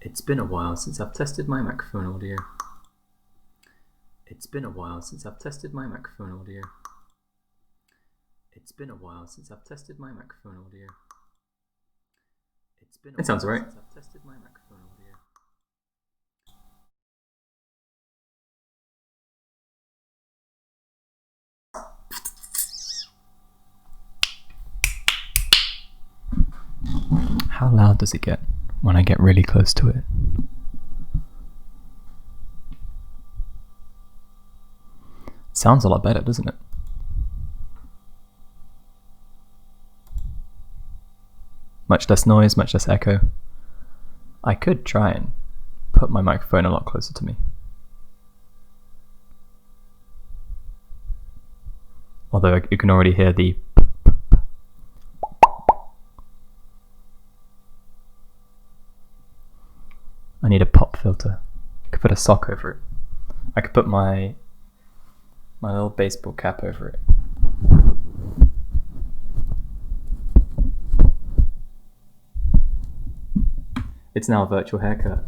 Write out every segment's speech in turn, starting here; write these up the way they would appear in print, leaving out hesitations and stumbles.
It's been a while since I've tested my microphone audio. It's been a while since I've tested my microphone audio. It's been a while since I've tested my microphone audio. It sounds alright. Since I've tested my microphone audio. How loud does it get when I get really close to it? Sounds a lot better, doesn't it? Much less noise, much less echo. I could try and put my microphone a lot closer to me. Although you can already hear the I need a pop filter. I could put a sock over it. I could put my little baseball cap over it. It's now a virtual haircut.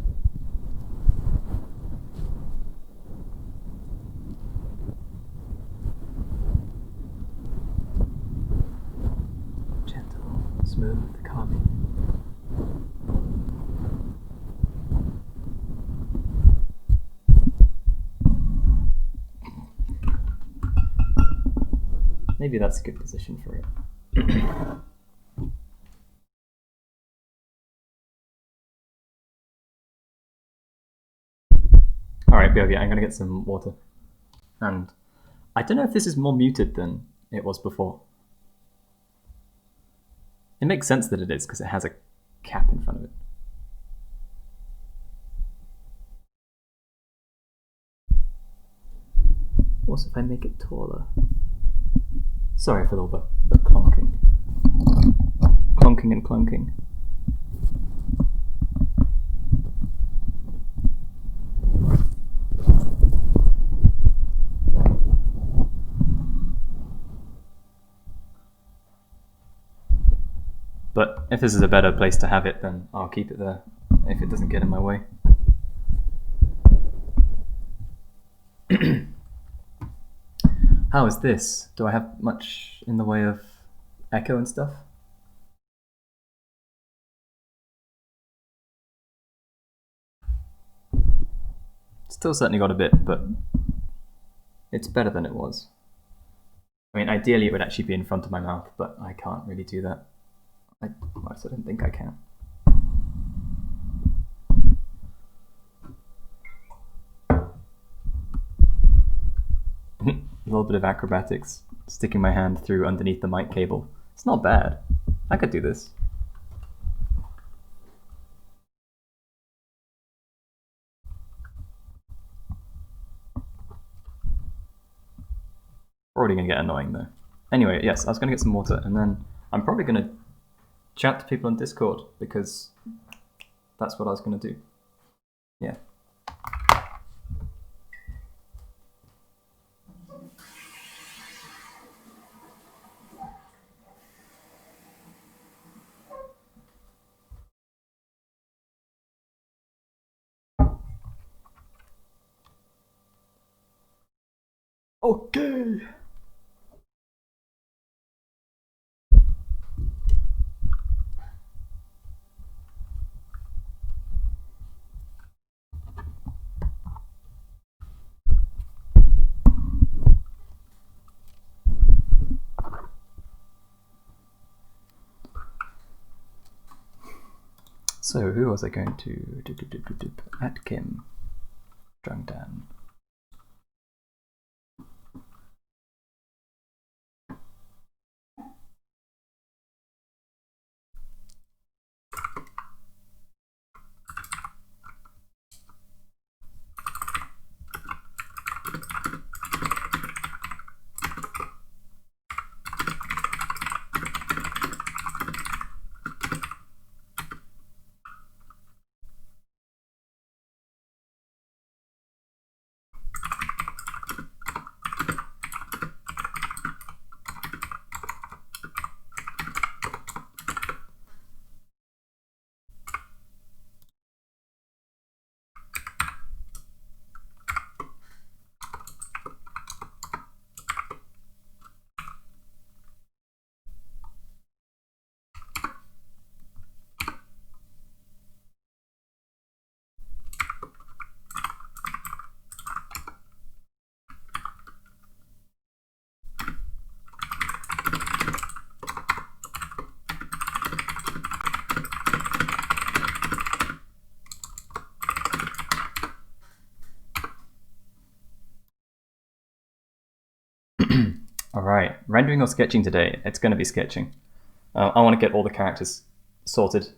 Gentle, smooth, calming. Maybe that's a good position for it. Alright, BRB, I'm gonna get some water. And I don't know if this is more muted than it was before. It makes sense that it is, because it has a cap in front of it. Also, if I make it taller. Sorry for all the clonking. Clonking and clunking. But if this is a better place to have it, then I'll keep it there, if it doesn't get in my way. How is this? Do I have much in the way of echo and stuff? Still certainly got a bit, but it's better than it was. I mean, ideally it would actually be in front of my mouth, but I can't really do that. I don't think I can. A little bit of acrobatics, sticking my hand through underneath the mic cable. It's not bad. I could do this. Already gonna get annoying though. Anyway, yes, I was gonna get some water, and then I'm probably gonna chat to people on Discord, because that's what I was gonna do. Yeah. Okay. So who was I going to at Kim Drunk Dan? rendering or sketching today? It's going to be sketching. I want to get all the characters sorted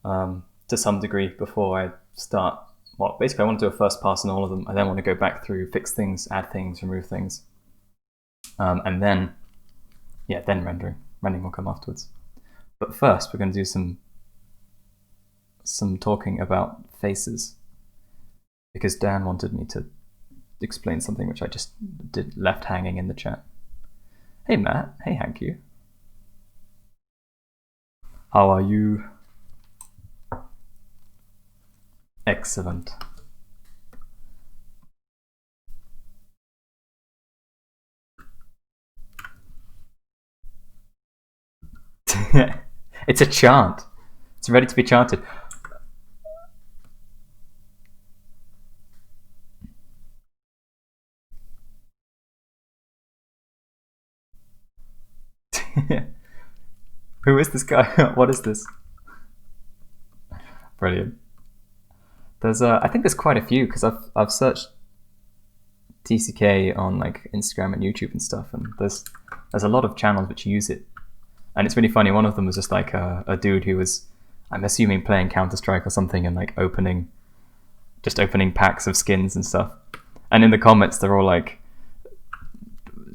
to some degree before I start. Well, basically, I want to do a first pass on all of them. I then want to go back through, fix things, add things, remove things, and then, yeah, then rendering. Rendering will come afterwards. But first, we're going to do some talking about faces, because Dan wanted me to explain something which I just left hanging in the chat. Hey Matt, hey Hank you. How are you? Excellent. It's a chant. It's ready to be chanted. Who is this guy? What is this? Brilliant. There's I think there's quite a few, because I've searched TCK on like Instagram and YouTube and stuff, and there's a lot of channels which use it, and it's really funny. One of them was just like a dude who was, I'm assuming, playing Counter-Strike or something, and like opening packs of skins and stuff, and in the comments they're all like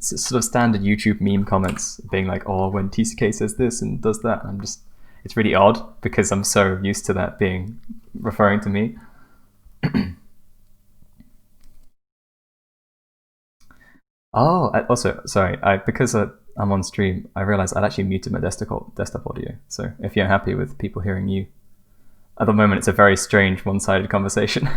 sort of standard YouTube meme comments being like, oh, when TCK says this and does that, and it's really odd because I'm so used to that being referring to me. Oh, also, sorry, because I'm on stream, I realized I'd actually muted my desktop audio. So if you're happy with people hearing you, at the moment it's a very strange one-sided conversation.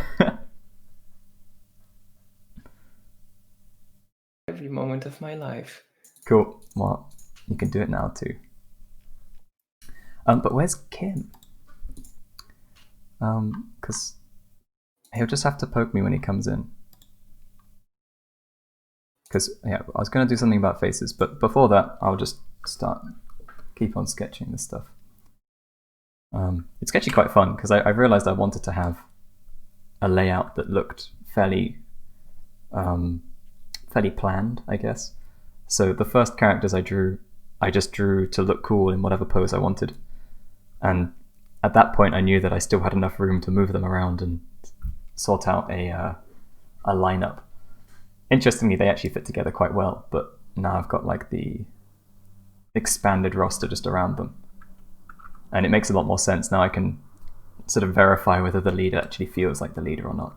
Every moment of my life. Cool. Well, you can do it now too. But where's Kim? Because he'll just have to poke me when he comes in. Because, yeah, I was going to do something about faces, but before that, I'll just keep on sketching this stuff. It's actually quite fun, because I realized I wanted to have a layout that looked fairly planned, I guess. So the first characters I just drew to look cool in whatever pose I wanted. And at that point, I knew that I still had enough room to move them around and sort out a lineup. Interestingly, they actually fit together quite well, but now I've got like the expanded roster just around them. And it makes a lot more sense. Now I can sort of verify whether the leader actually feels like the leader or not,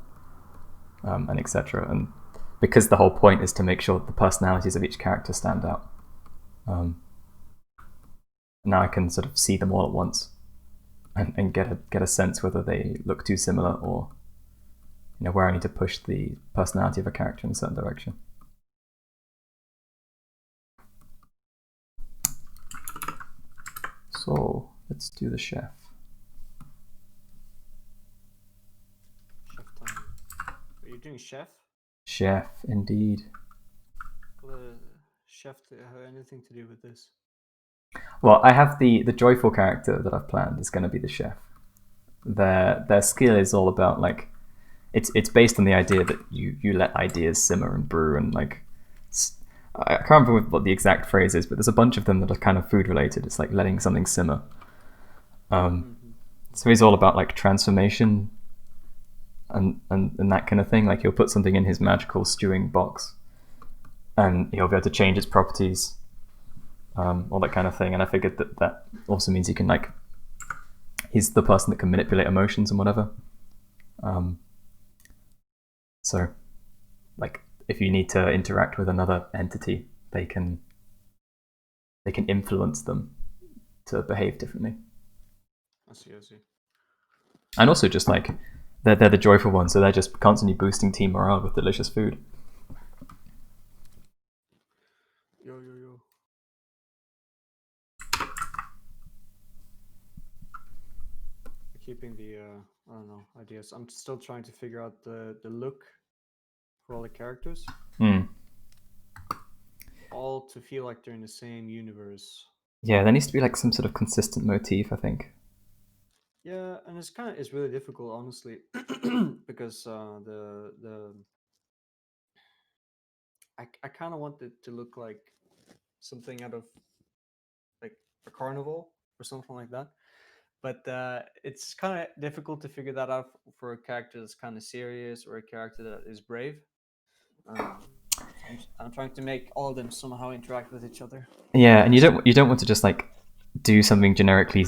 and etc. And because the whole point is to make sure that the personalities of each character stand out, now I can sort of see them all at once and get a sense whether they look too similar, or where I need to push the personality of a character in a certain direction. So let's do the chef. Chef time. Are you doing chef? Chef, indeed. Will the chef have anything to do with this? Well, I have the joyful character that I've planned is going to be the chef. Their skill is all about like, it's based on the idea that you let ideas simmer and brew, and like, I can't remember what the exact phrase is, but there's a bunch of them that are kind of food related. It's like letting something simmer. So he's all about like transformation and that kind of thing. Like he'll put something in his magical stewing box, and he'll be able to change its properties, all that kind of thing. And I figured that also means he can like, he's the person that can manipulate emotions and whatever. So, like, if you need to interact with another entity, they can influence them to behave differently. I see. And also, just like, they're the joyful ones, so they're just constantly boosting team morale with delicious food. Yo. Keeping the I don't know, ideas. I'm still trying to figure out the look for all the characters. All to feel like they're in the same universe. Yeah, there needs to be like some sort of consistent motif, I think. Yeah, and it's really difficult, honestly, because I kind of want it to look like something out of like a carnival or something like that. But it's kind of difficult to figure that out for a character that's kind of serious or a character that is brave. I'm trying to make all of them somehow interact with each other. Yeah, and you don't want to just like do something generically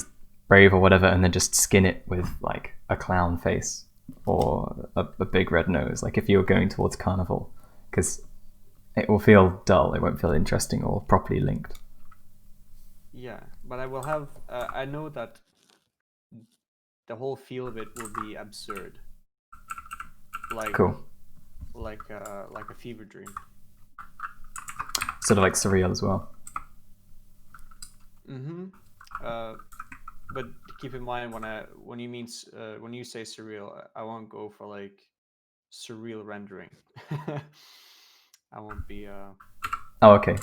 brave or whatever, and then just skin it with like a clown face or a big red nose. Like if you're going towards carnival, because it will feel dull. It won't feel interesting or properly linked. Yeah, but I will have. I know that the whole feel of it will be absurd. Like Cool. Like a fever dream. Sort of like surreal as well. Mm-hmm. But keep in mind when you say surreal, I won't go for like surreal rendering. I won't be Oh, okay.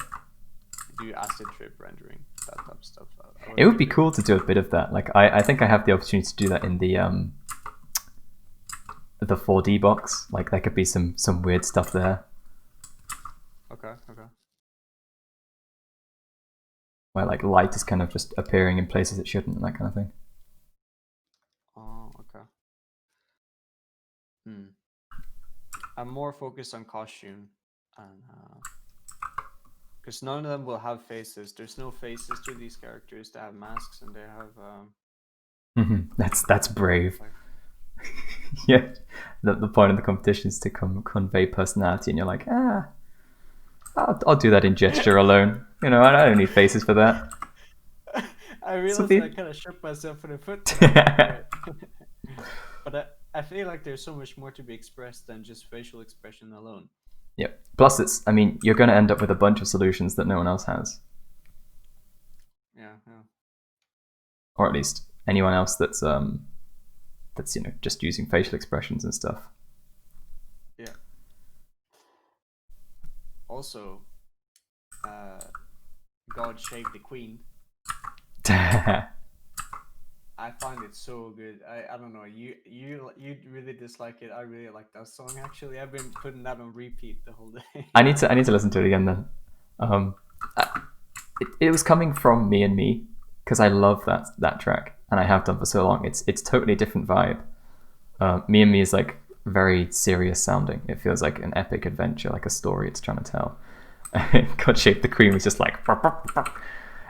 do acid trip rendering, that type of stuff. It would be cool to do a bit of that. Like I think I have the opportunity to do that in the 4D box. Like there could be some weird stuff there. Okay. Where like light is kind of just appearing in places it shouldn't, and that kind of thing. Oh, okay. I'm more focused on costume, and because none of them will have faces. There's no faces to these characters. They have masks, and they have. That's brave. Yeah, the point of the competition is to convey personality, and you're like, I'll do that in gesture alone. You know, I don't need faces for that. I realized I kind of shot myself in the foot. But I feel like there's so much more to be expressed than just facial expression alone. Yep. Plus, you're going to end up with a bunch of solutions that no one else has. Yeah. Or at least anyone else that's just using facial expressions and stuff. Yeah. Also, God Save the Queen. I find it so good. I don't know. You really dislike it. I really like that song. Actually, I've been putting that on repeat the whole day. I need to listen to it again then. It was coming from Me and Me because I love that track, and I have done for so long. It's totally different vibe. Me and Me is like very serious sounding. It feels like an epic adventure, like a story it's trying to tell. God Shape the Queen was just like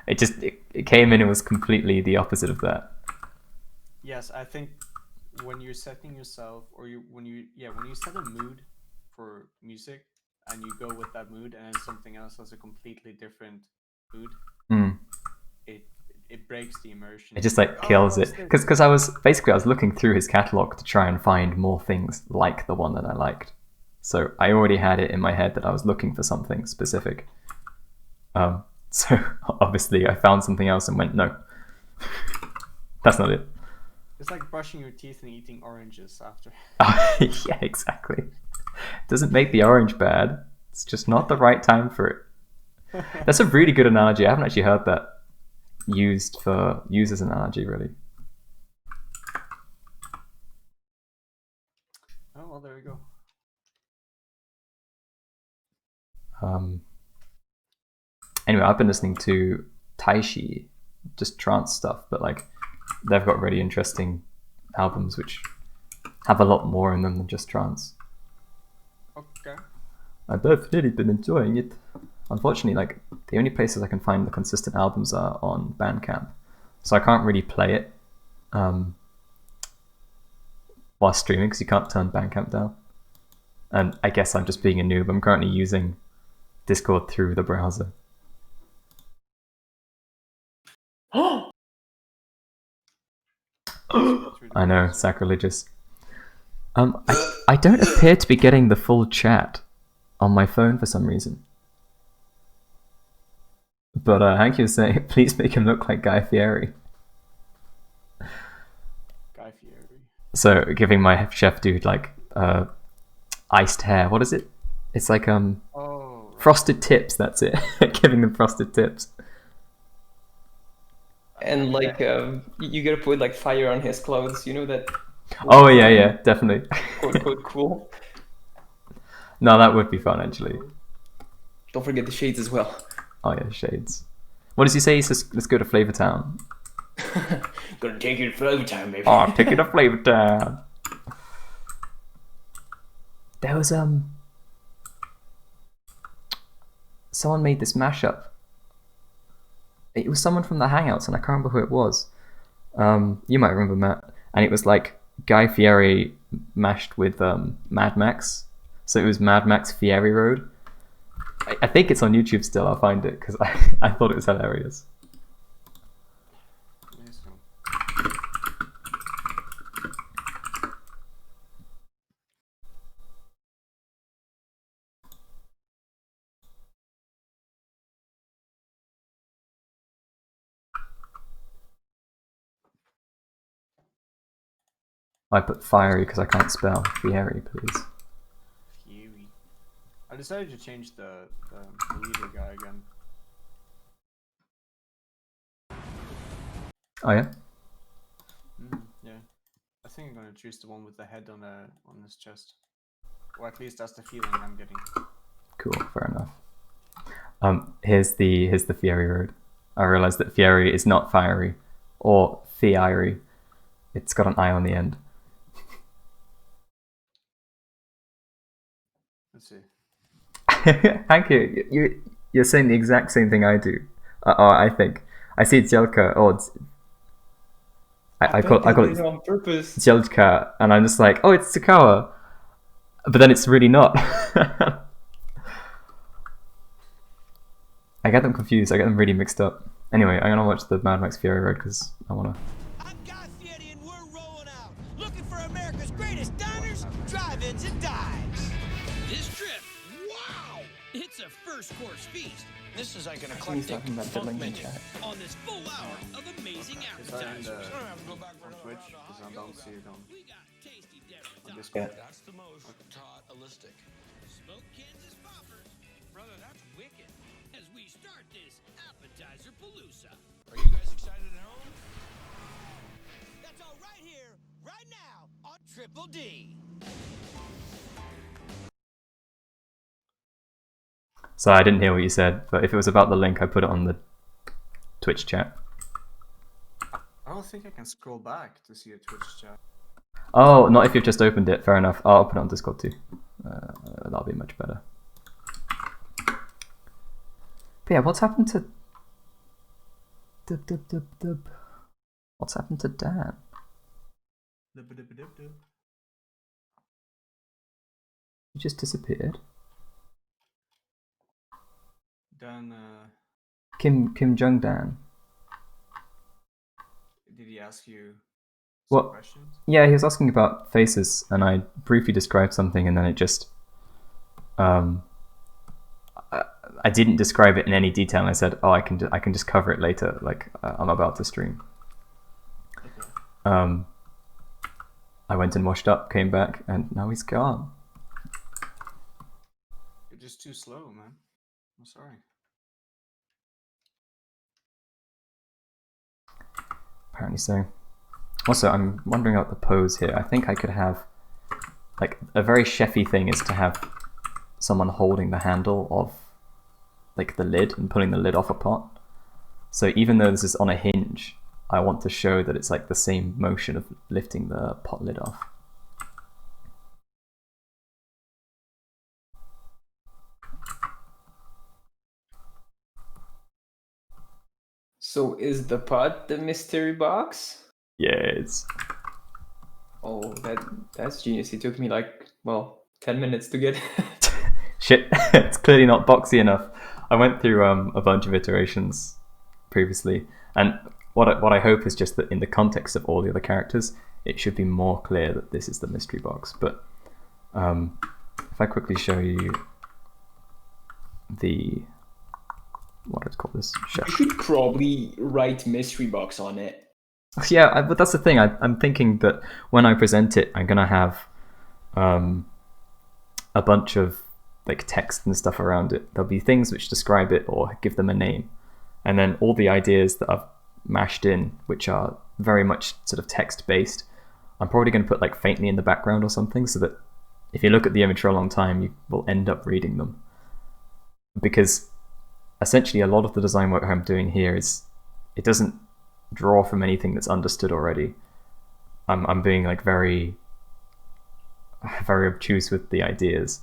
it came in and was completely the opposite of that. Yes, I think when you're setting yourself, or when you set a mood for music and you go with that mood, and then something else has a completely different mood, it breaks the immersion. It just like kills it. Because I was looking through his catalog to try and find more things like the one that I liked. So I already had it in my head that I was looking for something specific. So obviously I found something else and went, no, that's not it. It's like brushing your teeth and eating oranges after. Yeah, exactly. Doesn't make the orange bad. It's just not the right time for it. That's a really good analogy. I haven't actually heard that used as an analogy, really. Oh, well, there we go. Anyway, I've been listening to Taishi, just trance stuff, but like they've got really interesting albums which have a lot more in them than just trance. Okay. I've definitely been enjoying it. Unfortunately, like the only places I can find the consistent albums are on Bandcamp, so I can't really play it while streaming because you can't turn Bandcamp down. And I guess I'm just being a noob. I'm currently using Discord through the browser. I know, sacrilegious. I don't appear to be getting the full chat on my phone for some reason. But Hanky was saying, please make him look like Guy Fieri. Guy Fieri. So giving my chef dude like iced hair. What is it? It's like frosted tips. That's it. Giving them frosted tips. And like you gotta put like fire on his clothes. You know that. Oh yeah, definitely. Cool. No, that would be fun actually. Don't forget the shades as well. Oh yeah, shades. What does he say? He says, let's go to Flavor Town. Gonna take you to Flavor Town, baby. Oh, take it to Flavor Town. There was someone made this mashup. It was someone from the Hangouts, and I can't remember who it was. You might remember, Matt. And it was like Guy Fieri mashed with Mad Max. So it was Mad Max Fieri Road. I think it's on YouTube still. I'll find it because I thought it was hilarious. I put fiery because I can't spell. Fieri, please. Fury. I decided to change the leader guy again. Oh yeah? Yeah. I think I'm gonna choose the one with the head on his chest. Or at least that's the feeling I'm getting. Cool, fair enough. Here's the Fieri Road. I realized that Fieri is not fiery or Fieri. It's got an I on the end. Let's see. Thank you. You're saying the exact same thing I do. I think I see Jelka. I call it on purpose. Jelka, and I'm just like, oh, it's Tsukawa, but then it's really not. I get them confused. I get them really mixed up. Anyway, I'm gonna watch the Mad Max Fury Road because I wanna. I'm Guy Fieri and we're rolling out, looking for America's greatest diners, drive-ins, and dives. This trip, wow! It's a first-course feast. This is like an He's eclectic talking about the funk link in menu. chat. On this full hour of amazing Is that in appetizers. on Twitch? Because I don't see it on We got tasty on Discord, Discord. That's the most tautilistic. smoked Kansas poppers. Brother, that's wicked. As we start this appetizer palooza. Are you guys excited at home? That's all right here, right now, on Triple D. So I didn't hear what you said, but if it was about the link, I put it on the Twitch chat. I don't think I can scroll back to see a Twitch chat. Oh, not if you've just opened it. Fair enough. I'll put it on Discord too. That'll be much better. But yeah, what's happened to... What's happened to Dan? He just disappeared. Dan, Kim Jong Dan. did he ask you What? some questions? Yeah, he was asking about faces, and I briefly described something, and then it just... I didn't describe it in any detail, and I said, oh, I can just cover it later, like I'm about to stream. Okay. I went and washed up, came back, and now he's gone. You're just too slow, man. I'm sorry. Apparently so. Also, I'm wondering about the pose here. I think I could have, like, a very chefy thing is to have someone holding the handle of, like, the lid and pulling the lid off a pot. So even though this is on a hinge, I want to show that it's like the same motion of lifting the pot lid off. So is the pot the mystery box? Yes. Oh, that's genius. It took me like, well, 10 minutes to get. Shit, it's clearly not boxy enough. I went through a bunch of iterations previously, and what I hope is just that in the context of all the other characters, it should be more clear that this is the mystery box. But if I quickly show you the what I'd call this chef. You should probably write mystery box on it. Yeah, but that's the thing. I'm thinking that when I present it, I'm gonna have a bunch of like text and stuff around it. There'll be things which describe it or give them a name, and then all the ideas that I've mashed in, which are very much sort of text based, I'm probably going to put like faintly in the background or something, so that if you look at the image for a long time, you will end up reading them. Because essentially a lot of the design work I'm doing here is, it doesn't draw from anything that's understood already. I'm being like very obtuse with the ideas,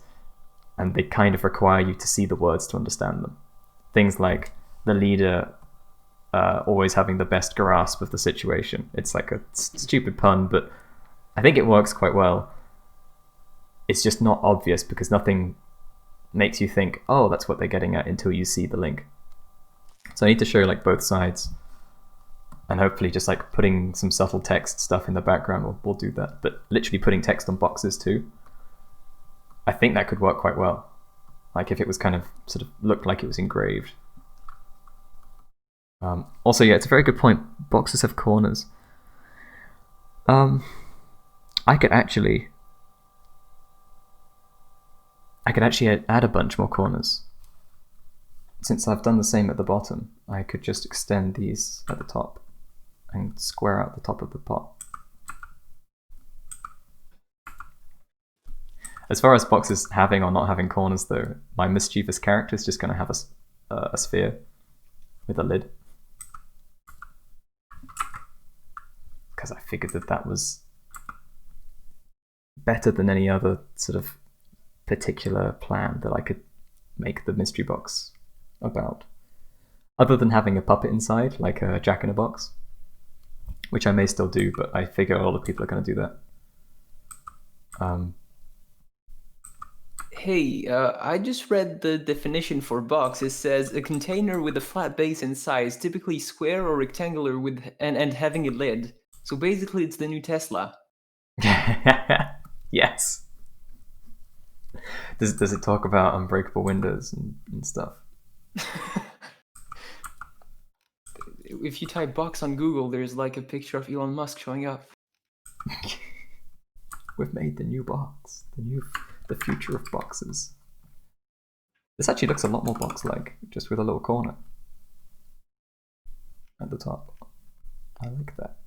and they kind of require you to see the words to understand them. Things like the leader always having the best grasp of the situation. It's like a stupid pun, but I think it works quite well. It's just not obvious because nothing makes you think, oh, that's what they're getting at, until you see the link. So I need to show like both sides, and hopefully just like putting some subtle text stuff in the background will do that. But literally putting text on boxes too, I think that could work quite well. Like if it was kind of sort of looked like it was engraved. Also, yeah, it's a very good point. Boxes have corners. I could actually add a bunch more corners. Since I've done the same at the bottom, I could just extend these at the top and square out the top of the pot. As far as boxes having or not having corners though, my mischievous character is just going to have a sphere with a lid. Because I figured that was better than any other sort of particular plan that I could make the mystery box about. Other than having a puppet inside, like a Jack-in-a-Box, which I may still do, but I figure a lot of people are going to do that. Hey, I just read the definition for box. It says a container with a flat base and size, typically square or rectangular, with and having a lid. So basically, it's the new Tesla. Yes. Does it talk about unbreakable windows and stuff? If you type box on Google, there's like a picture of Elon Musk showing up. We've made the new box, the future of boxes. This actually looks a lot more box-like, just with a little corner at the top. I like that.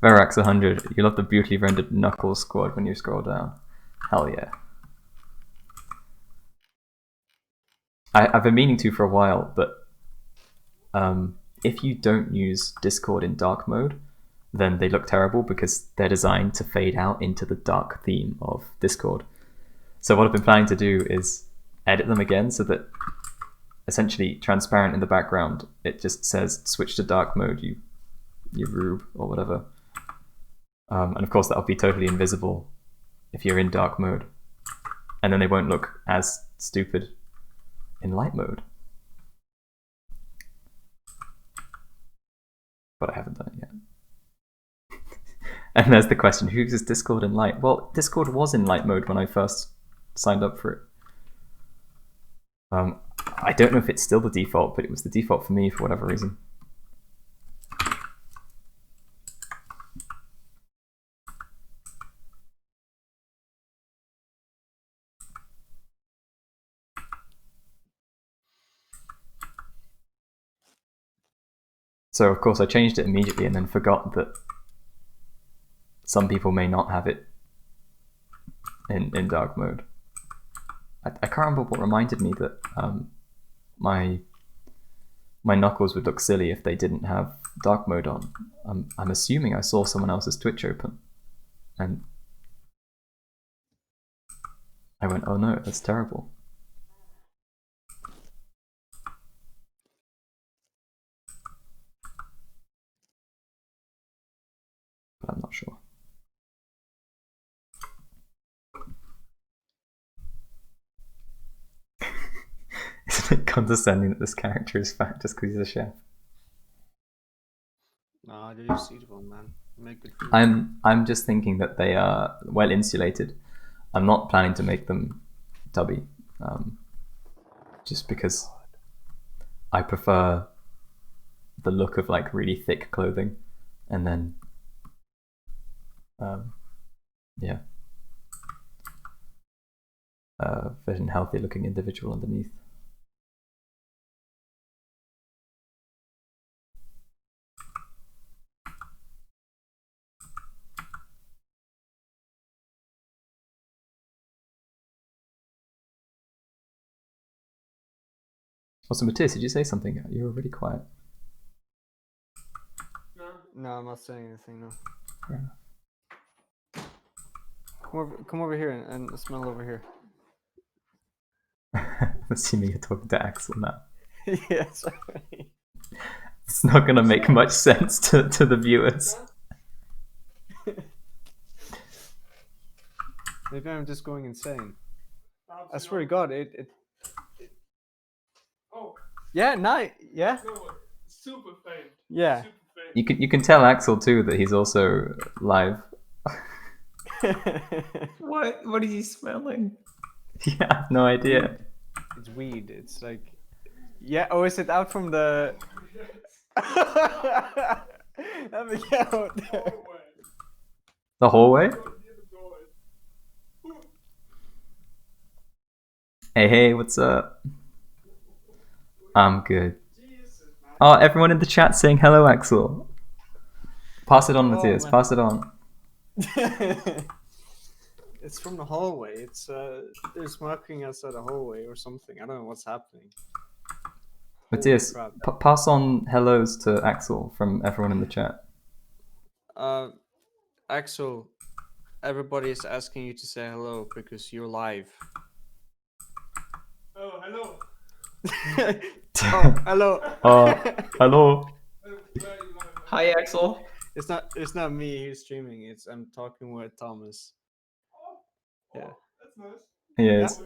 Verax 100, you love the beautifully rendered Knuckles squad when you scroll down. Hell yeah. I've been meaning to for a while, but if you don't use Discord in dark mode, then they look terrible because they're designed to fade out into the dark theme of Discord. So what I've been planning to do is edit them again so that essentially transparent in the background, it just says switch to dark mode, you rube, or whatever. And of course that'll be totally invisible if you're in dark mode. And then they won't look as stupid in light mode. But I haven't done it yet. And there's the question, who uses Discord in light? Well, Discord was in light mode when I first signed up for it. I don't know if it's still the default, but it was the default for me for whatever reason. So of course I changed it immediately and then forgot that some people may not have it in dark mode. I can't remember what reminded me that my Knuckles would look silly if they didn't have dark mode on. I'm assuming I saw someone else's Twitch open, and I went, oh no, that's terrible. But I'm not sure. Isn't it condescending that this character is fat just because he's a chef? Nah, they're just eatable, man. Make good food. I'm just thinking that they are well insulated. I'm not planning to make them tubby, just because I prefer the look of like really thick clothing, and then yeah, fit and healthy looking individual underneath. Also, Matthias, did you say something? You were really quiet. No, I'm not saying anything. No. Fair Come over here and smell over here. enough. Assuming you're talking to Axel now. Yeah, sorry. It's not going to make much sense to the viewers. Maybe I'm just going insane. I swear to God, it. Oh, Yeah, nice. Yeah. no, super faint. Yeah. Super faint. You can tell Axel too that he's also live. What is he smelling? Yeah, I have no idea. It's weed. It's like. Yeah. Oh, is it out from the? Let me get out there. The hallway? Hey, what's up? I'm good. Oh, everyone in the chat saying hello, Axel. Pass it on, Matthias. man. Pass it on. It's from the hallway. It's they're smoking outside the hallway or something. I don't know what's happening. Matthias, crap. pass on hellos to Axel from everyone in the chat. Axel, everybody is asking you to say hello because you're live. Oh, hello. Oh, hello. Hello. Hi, Axel. It's not me who's streaming. I'm talking with Thomas. Yeah. That's nice. Yes.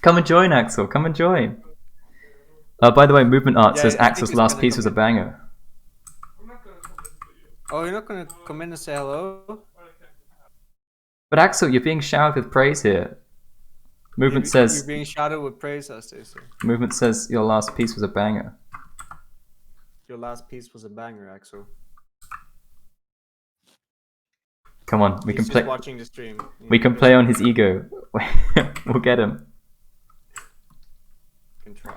Come and join, Axel. Come and join. By the way, Movement Art Yeah, says I think Axel's he's last gonna piece was a come banger. I'm not gonna comment to you. Oh, you're not gonna come in and say hello? But I can. But Axel, you're being showered with praise here. Movement You're says being shouted with praise, as they say. Movement says your last piece was a banger. Your last piece was a banger, Axel. Come on, we He's can just play. watching the stream. We can play on his ego. We'll get him. Can try.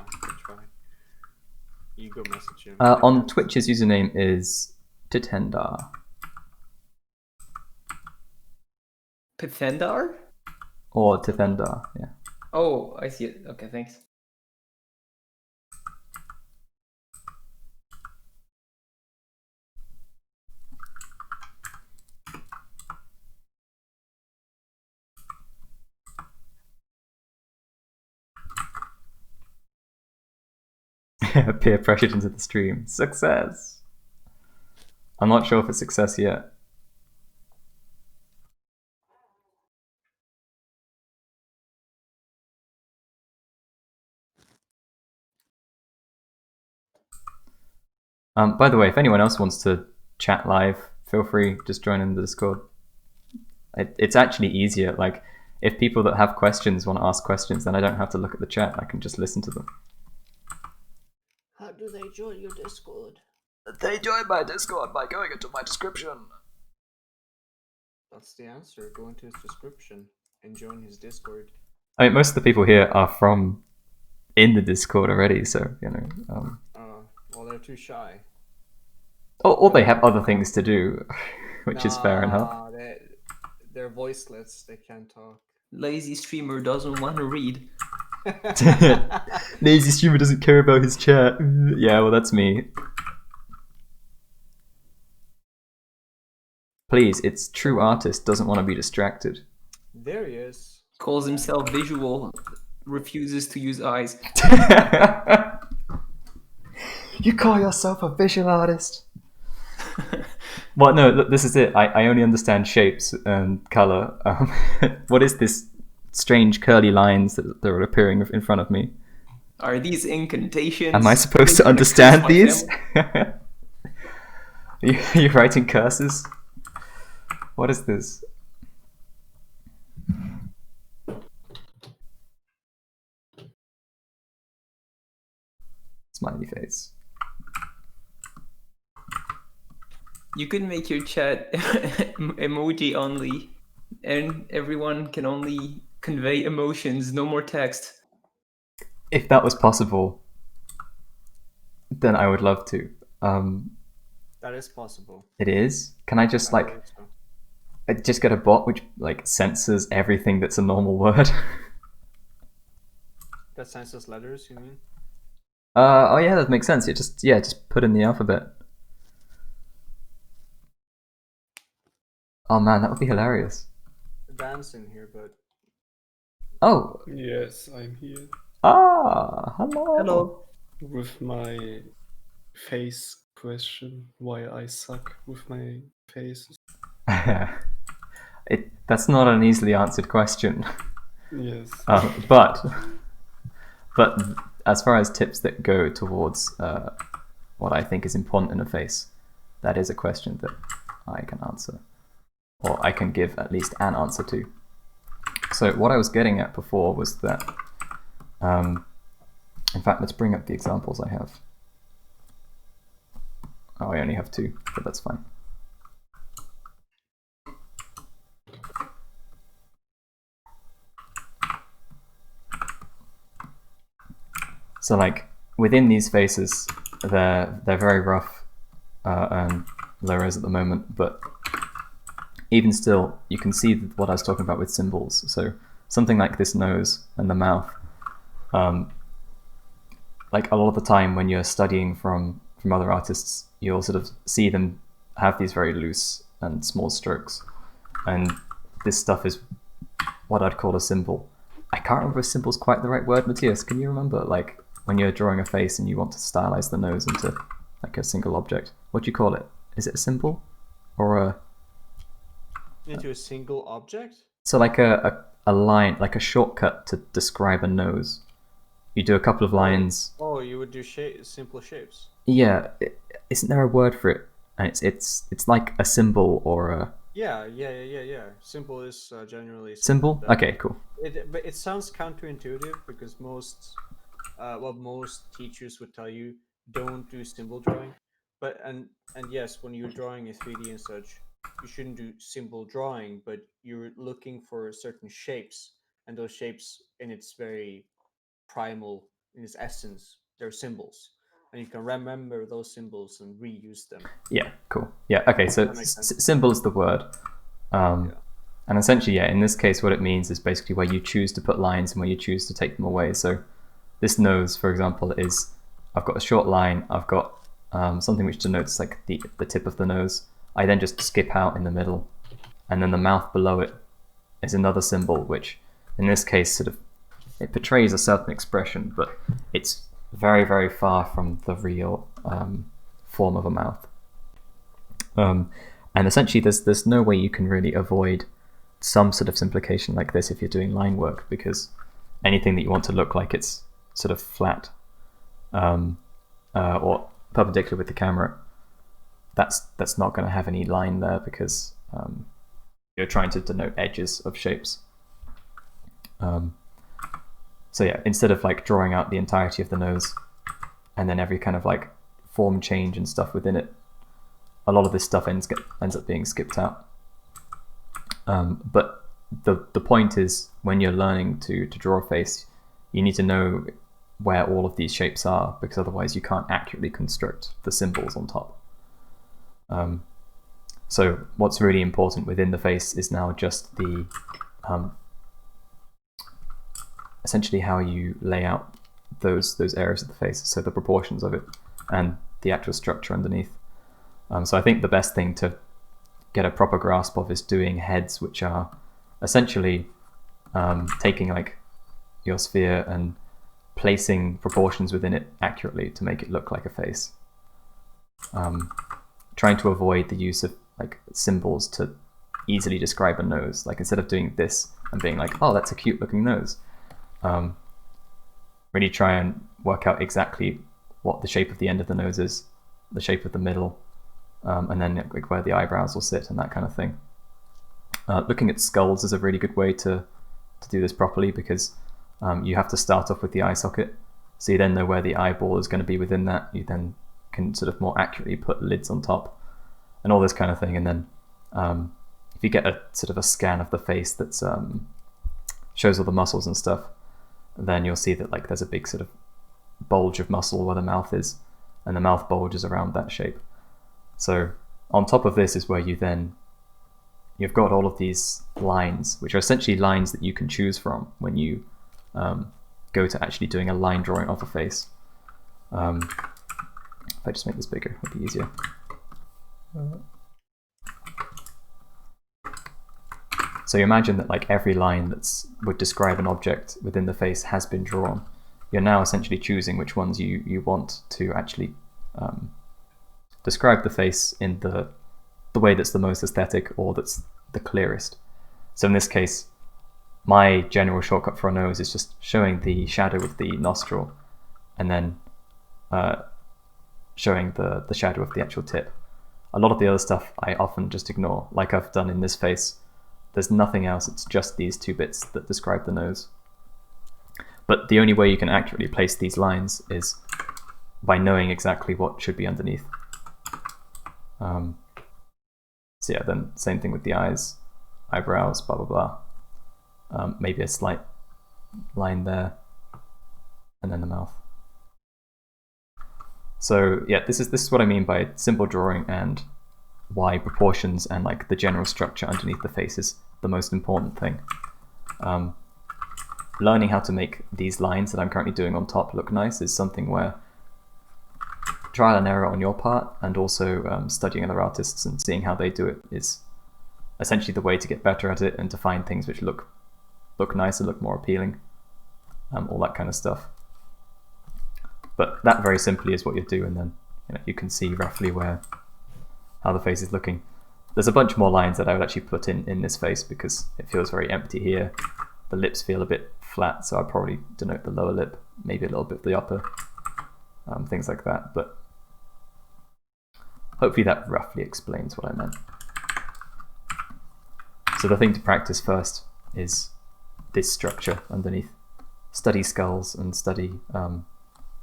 You go message him. On Twitch, his username is Titendar. Pithendar? Or Tithendar, yeah. Oh, I see it. Okay, thanks. Peer pressured into the stream. Success! I'm not sure if it's success yet. By the way, if anyone else wants to chat live, feel free, just join in the Discord. It's actually easier. Like, if people that have questions want to ask questions, then I don't have to look at the chat. I can just listen to them. How do they join your Discord? They join my Discord by going into my description. That's the answer. Go into his description and join his Discord. I mean, most of the people here are from in the Discord already, so, you know. Well, they're too shy. Or they have other things to do, which is fair enough. Nah, they're voiceless. They can't talk. Lazy streamer doesn't want to read. Lazy streamer doesn't care about his chat. Yeah, well, that's me. Please, it's true artist doesn't want to be distracted. There he is. Calls himself visual, refuses to use eyes. You call yourself a visual artist? Well, no, look, this is it. I only understand shapes and color. What is this strange curly lines that are appearing in front of me? Are these incantations? Am I supposed to understand these? You're writing curses? What is this? Smiley face. You could make your chat emoji only, and everyone can only convey emotions, no more text. If that was possible, then I would love to. That is possible. It is? Can I just, like, just get a bot which, like, censors everything that's a normal word? That senses letters, you mean? Oh yeah, that makes sense. Just put in the alphabet. Oh man, that would be hilarious. Dan's in here, but Oh, Yes, I'm here hello. Hello. with my face question. Why I suck with my faces. That's not an easily answered question. Yes. But as far as tips that go towards what I think is important in a face, that is a question that I can answer, or I can give at least an answer to. So what I was getting at before was that, in fact, let's bring up the examples I have. Oh, I only have 2, but that's fine. So like within these faces, they're very rough and low res at the moment, but even still, you can see what I was talking about with symbols. So something like this nose and the mouth, like a lot of the time when you're studying from other artists, you'll sort of see them have these very loose and small strokes, and this stuff is what I'd call a symbol. I can't remember if symbol's quite the right word. Matthias, can you remember, like when you're drawing a face and you want to stylize the nose into like a single object? What do you call it? Is it a symbol or a? into a single object? So like a line, like a shortcut to describe a nose. You do a couple of lines. Oh, you would do simple shapes. Yeah, isn't there a word for it? And it's like a symbol or a Yeah. Simple is generally symbol. that- Okay, cool. But it sounds counterintuitive because most teachers would tell you don't do symbol drawing. But and yes, when you're drawing a 3D and such, you shouldn't do symbol drawing, but you're looking for certain shapes, and those shapes in its very primal, in its essence, they're symbols. And you can remember those symbols and reuse them. Yeah, cool. Yeah, okay. So That makes sense. symbol is the word, Yeah. and essentially, yeah, in this case, what it means is basically where you choose to put lines and where you choose to take them away. So this nose, for example, is I've got a short line. I've got something which denotes like the tip of the nose. I then just skip out in the middle, and then the mouth below it is another symbol, which in this case sort of it portrays a certain expression, but it's very, very far from the real form of a mouth. And essentially, there's no way you can really avoid some sort of simplification like this if you're doing line work, because anything that you want to look like it's sort of flat or perpendicular with the camera, that's not going to have any line there because you're trying to denote edges of shapes. So yeah, instead of like drawing out the entirety of the nose and then every kind of like form change and stuff within it, a lot of this stuff ends up being skipped out. But the point is, when you're learning to draw a face, you need to know where all of these shapes are, because otherwise you can't accurately construct the symbols on top. So what's really important within the face is now just the essentially how you lay out those areas of the face, so the proportions of it and the actual structure underneath. So I think the best thing to get a proper grasp of is doing heads, which are essentially taking like your sphere and placing proportions within it accurately to make it look like a face. Trying to avoid the use of like symbols to easily describe a nose. Like instead of doing this and being like, oh, that's a cute looking nose, really try and work out exactly what the shape of the end of the nose is, the shape of the middle, and then like where the eyebrows will sit and that kind of thing. Looking at skulls is a really good way to do this properly, because you have to start off with the eye socket, so you then know where the eyeball is going to be within that. You then can sort of more accurately put lids on top and all this kind of thing. And then if you get a sort of a scan of the face that shows all the muscles and stuff, then you'll see that like there's a big sort of bulge of muscle where the mouth is, and the mouth bulges around that shape. So on top of this is where you've got all of these lines, which are essentially lines that you can choose from when you go to actually doing a line drawing of a face. If I just make this bigger, it'll be easier. So you imagine that like every line that's would describe an object within the face has been drawn. You're now essentially choosing which ones you want to actually describe the face in the way that's the most aesthetic or that's the clearest. So in this case, my general shortcut for a nose is just showing the shadow of the nostril and then showing the shadow of the actual tip. A lot of the other stuff I often just ignore, like I've done in this face. There's nothing else, it's just these two bits that describe the nose. But the only way you can accurately place these lines is by knowing exactly what should be underneath. So yeah, then same thing with the eyes, eyebrows, blah blah blah. Maybe a slight line there, and then the mouth. So yeah, this is what I mean by simple drawing and why proportions and like the general structure underneath the face is the most important thing. Learning how to make these lines that I'm currently doing on top look nice is something where trial and error on your part, and also studying other artists and seeing how they do it is essentially the way to get better at it and to find things which look nicer, look more appealing, all that kind of stuff. But that very simply is what you do, and then you can see roughly how the face is looking. There's a bunch more lines that I would actually put in this face because it feels very empty here. The lips feel a bit flat, so I'd probably denote the lower lip, maybe a little bit of the upper, things like that. But hopefully that roughly explains what I meant. So the thing to practice first is this structure underneath. Study skulls and study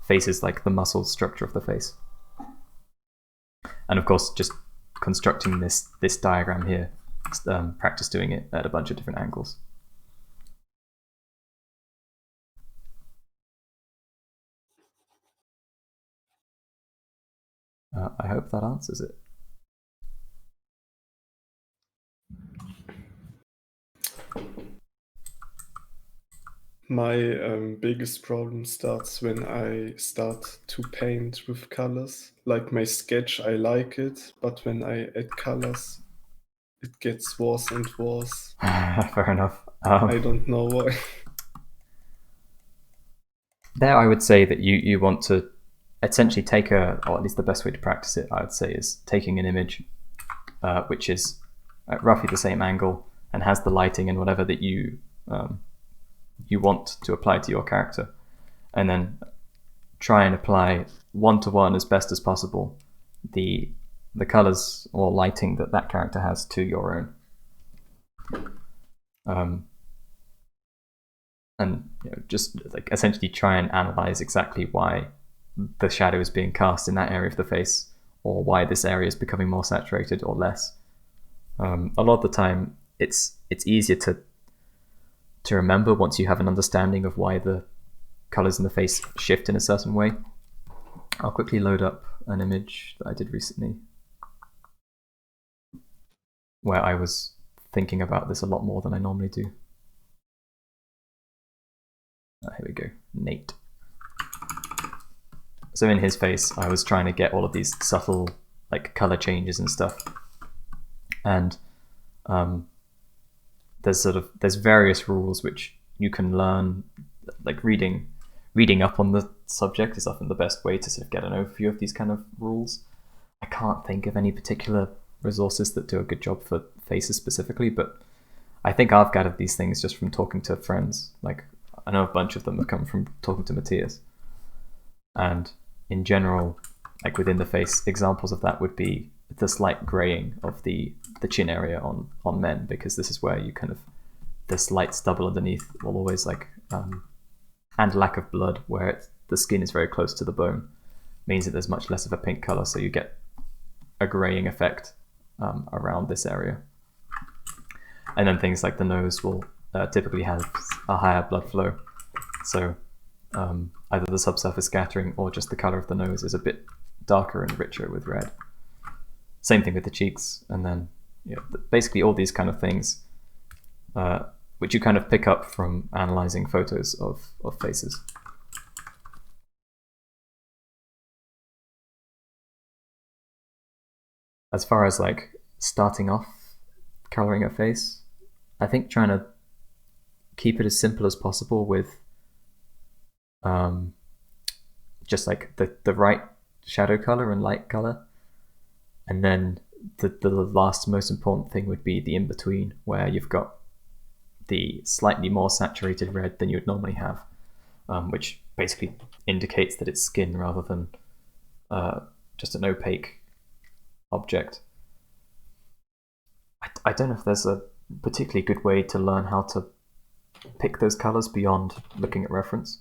faces, like the muscle structure of the face. And of course, just constructing this diagram here, practice doing it at a bunch of different angles. I hope that answers it. My biggest problem starts when I start to paint with colors. Like my sketch, I like it, but when I add colors, it gets worse and worse. Fair enough. I don't know why. There I would say that you want to essentially take or at least the best way to practice it, I would say, is taking an image which is at roughly the same angle and has the lighting and whatever that you want to apply to your character, and then try and apply one-to-one as best as possible the colors or lighting that character has to your own. And just like essentially try and analyze exactly why the shadow is being cast in that area of the face, or why this area is becoming more saturated or less. A lot of the time, it's easier to remember once you have an understanding of why the colors in the face shift in a certain way. I'll quickly load up an image that I did recently where I was thinking about this a lot more than I normally do. Here we go, Nate. So in his face, I was trying to get all of these subtle like color changes and stuff, and there's various rules which you can learn. Like reading up on the subject is often the best way to sort of get an overview of these kind of rules. I can't think of any particular resources that do a good job for faces specifically, but I think I've gathered these things just from talking to friends. Like I know a bunch of them have come from talking to Matthias. And in general, like within the face, examples of that would be the slight graying of the chin area on men, because this is where you kind of, the slight stubble underneath will always like, and lack of blood where the skin is very close to the bone, means that there's much less of a pink color, so you get a graying effect around this area. And then things like the nose will typically have a higher blood flow, so either the subsurface scattering or just the color of the nose is a bit darker and richer with red. Same thing with the cheeks, and then basically all these kind of things which you kind of pick up from analyzing photos of faces. as far as like starting off coloring a face, I think trying to keep it as simple as possible with just like the right shadow color and light color, and then the last most important thing would be the in-between, where you've got the slightly more saturated red than you would normally have, which basically indicates that it's skin rather than just an opaque object. I don't know if there's a particularly good way to learn how to pick those colors beyond looking at reference.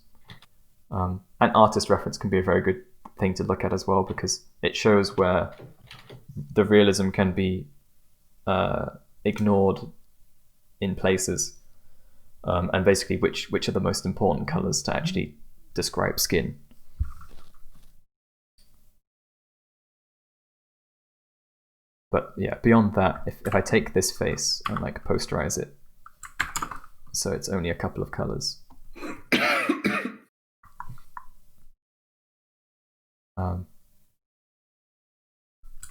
An artist reference can be a very good thing to look at as well, because it shows where the realism can be ignored in places, and basically which are the most important colors to actually describe skin. But yeah, beyond that, if I take this face and like posterize it, so it's only a couple of colors.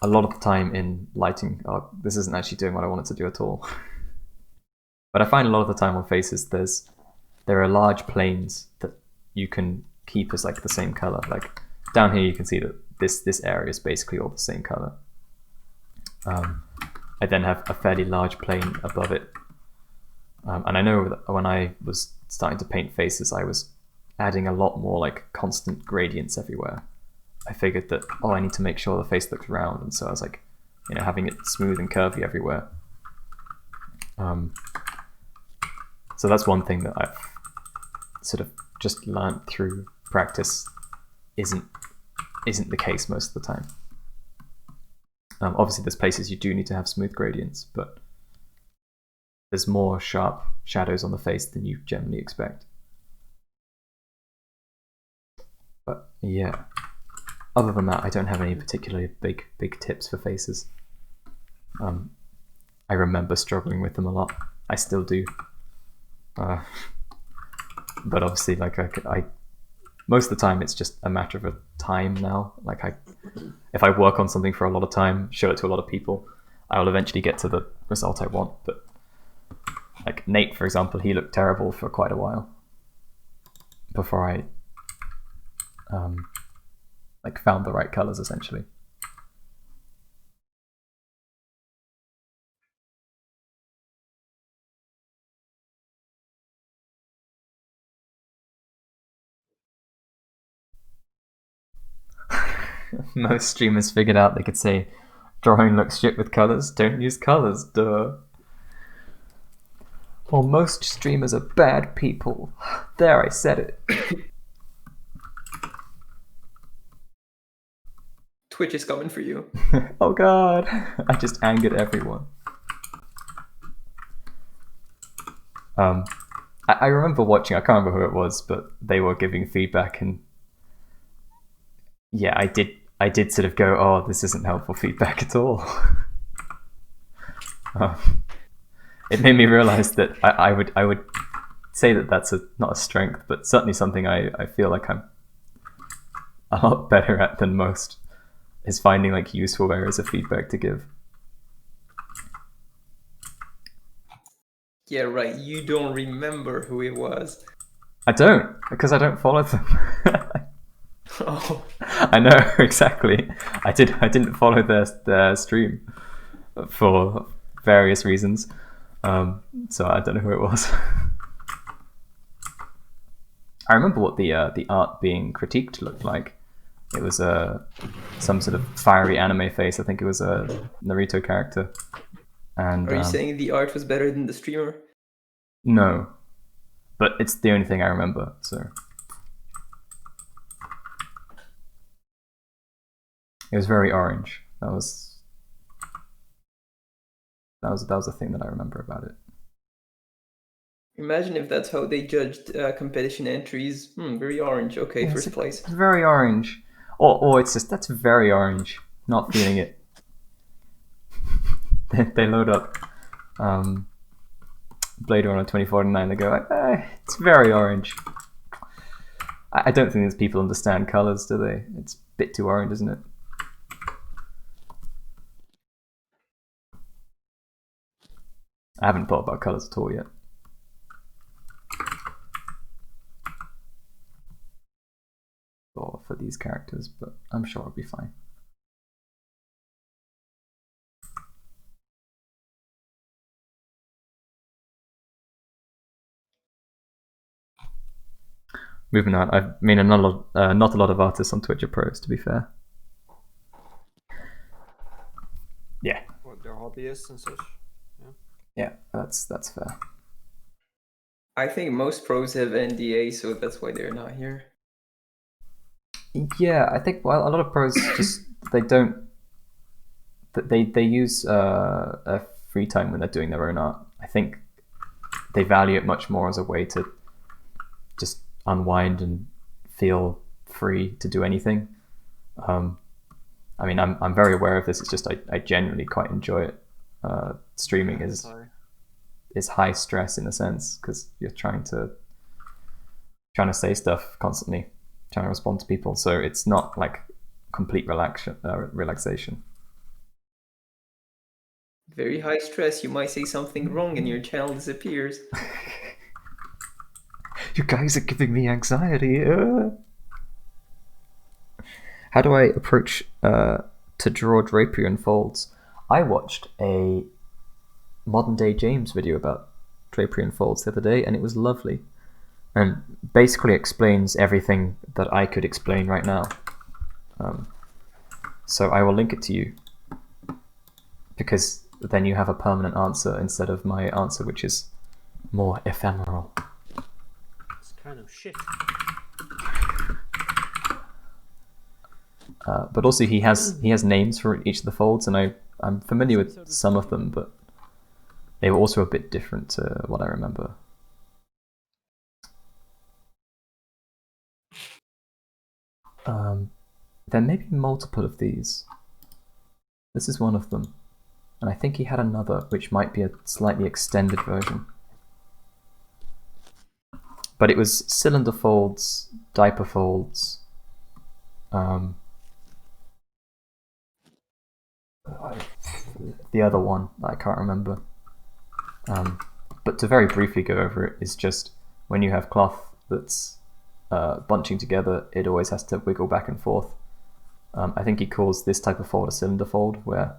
A lot of the time in lighting, this isn't actually doing what I wanted to do at all. But I find a lot of the time on faces, there are large planes that you can keep as like the same color. Like down here, you can see that this area is basically all the same color. I then have a fairly large plane above it. And I know that when I was starting to paint faces, I was adding a lot more like constant gradients everywhere. I figured that, I need to make sure the face looks round, and so I was like, having it smooth and curvy everywhere. So that's one thing that I've sort of just learned through practice isn't the case most of the time. Obviously, there's places you do need to have smooth gradients, but there's more sharp shadows on the face than you generally expect. But yeah, other than that, I don't have any particularly big tips for faces. I remember struggling with them a lot. I still do. But obviously, like I most of the time it's just a matter of a time now. Like if I work on something for a lot of time, show it to a lot of people, I will eventually get to the result I want. But like Nate, for example, he looked terrible for quite a while before I like found the right colors, essentially. Most streamers figured out they could say, drawing looks shit with colors, don't use colors, duh. Well, most streamers are bad people. There, I said it. Twitch is coming for you. Oh god, I just angered everyone. I remember watching, I can't remember who it was, but they were giving feedback, and yeah, I did sort of go, oh, this isn't helpful feedback at all. It made me realize that I would say that that's not a strength, but certainly something I feel like I'm a lot better at than most, is finding like useful areas of feedback to give. Yeah, right. You don't remember who it was. I don't, because I don't follow them. Oh. I know, exactly. I didn't follow their stream for various reasons. So I don't know who it was. I remember what the art being critiqued looked like. It was some sort of fiery anime face. I think it was a Naruto character. And are you saying the art was better than the streamer? No, but it's the only thing I remember. So it was very orange. That was the thing that I remember about it. Imagine if that's how they judged competition entries. Very orange. Okay, Yeah, first place. It's very orange. Or it's just, that's very orange. Not feeling it. They load up Blade Runner 2049. They go, it's very orange. I don't think these people understand colors, do they? It's a bit too orange, isn't it? I haven't thought about colors at all yet. For these characters, but I'm sure it'll be fine. Moving on, I mean, not a lot of artists on Twitch are pros, to be fair. Yeah. What, they're hobbyists and such? Yeah, that's fair. I think most pros have NDA, so that's why they're not here. Yeah, I think a lot of pros just they use a free time when they're doing their own art. I think they value it much more as a way to just unwind and feel free to do anything. I mean, I'm very aware of this. It's just I genuinely quite enjoy it. Streaming is high stress in a sense because you're trying to say stuff constantly, trying to respond to people. So it's not like complete relaxation. Very high stress. You might say something wrong and your channel disappears. You guys are giving me anxiety. How do I approach to draw Drapian folds? I watched a modern day James video about Drapian folds the other day, and it was lovely, and basically explains everything that I could explain right now. So I will link it to you, because then you have a permanent answer instead of my answer, which is more ephemeral. It's kind of shit. But also he has names for each of the folds, and I'm familiar with some of them, but they were also a bit different to what I remember. There may be multiple of these. This is one of them, and I think he had another which might be a slightly extended version. But it was cylinder folds, diaper folds, the other one I can't remember. But to very briefly go over it, is just when you have cloth that's bunching together, it always has to wiggle back and forth. I think he calls this type of fold a cylinder fold, where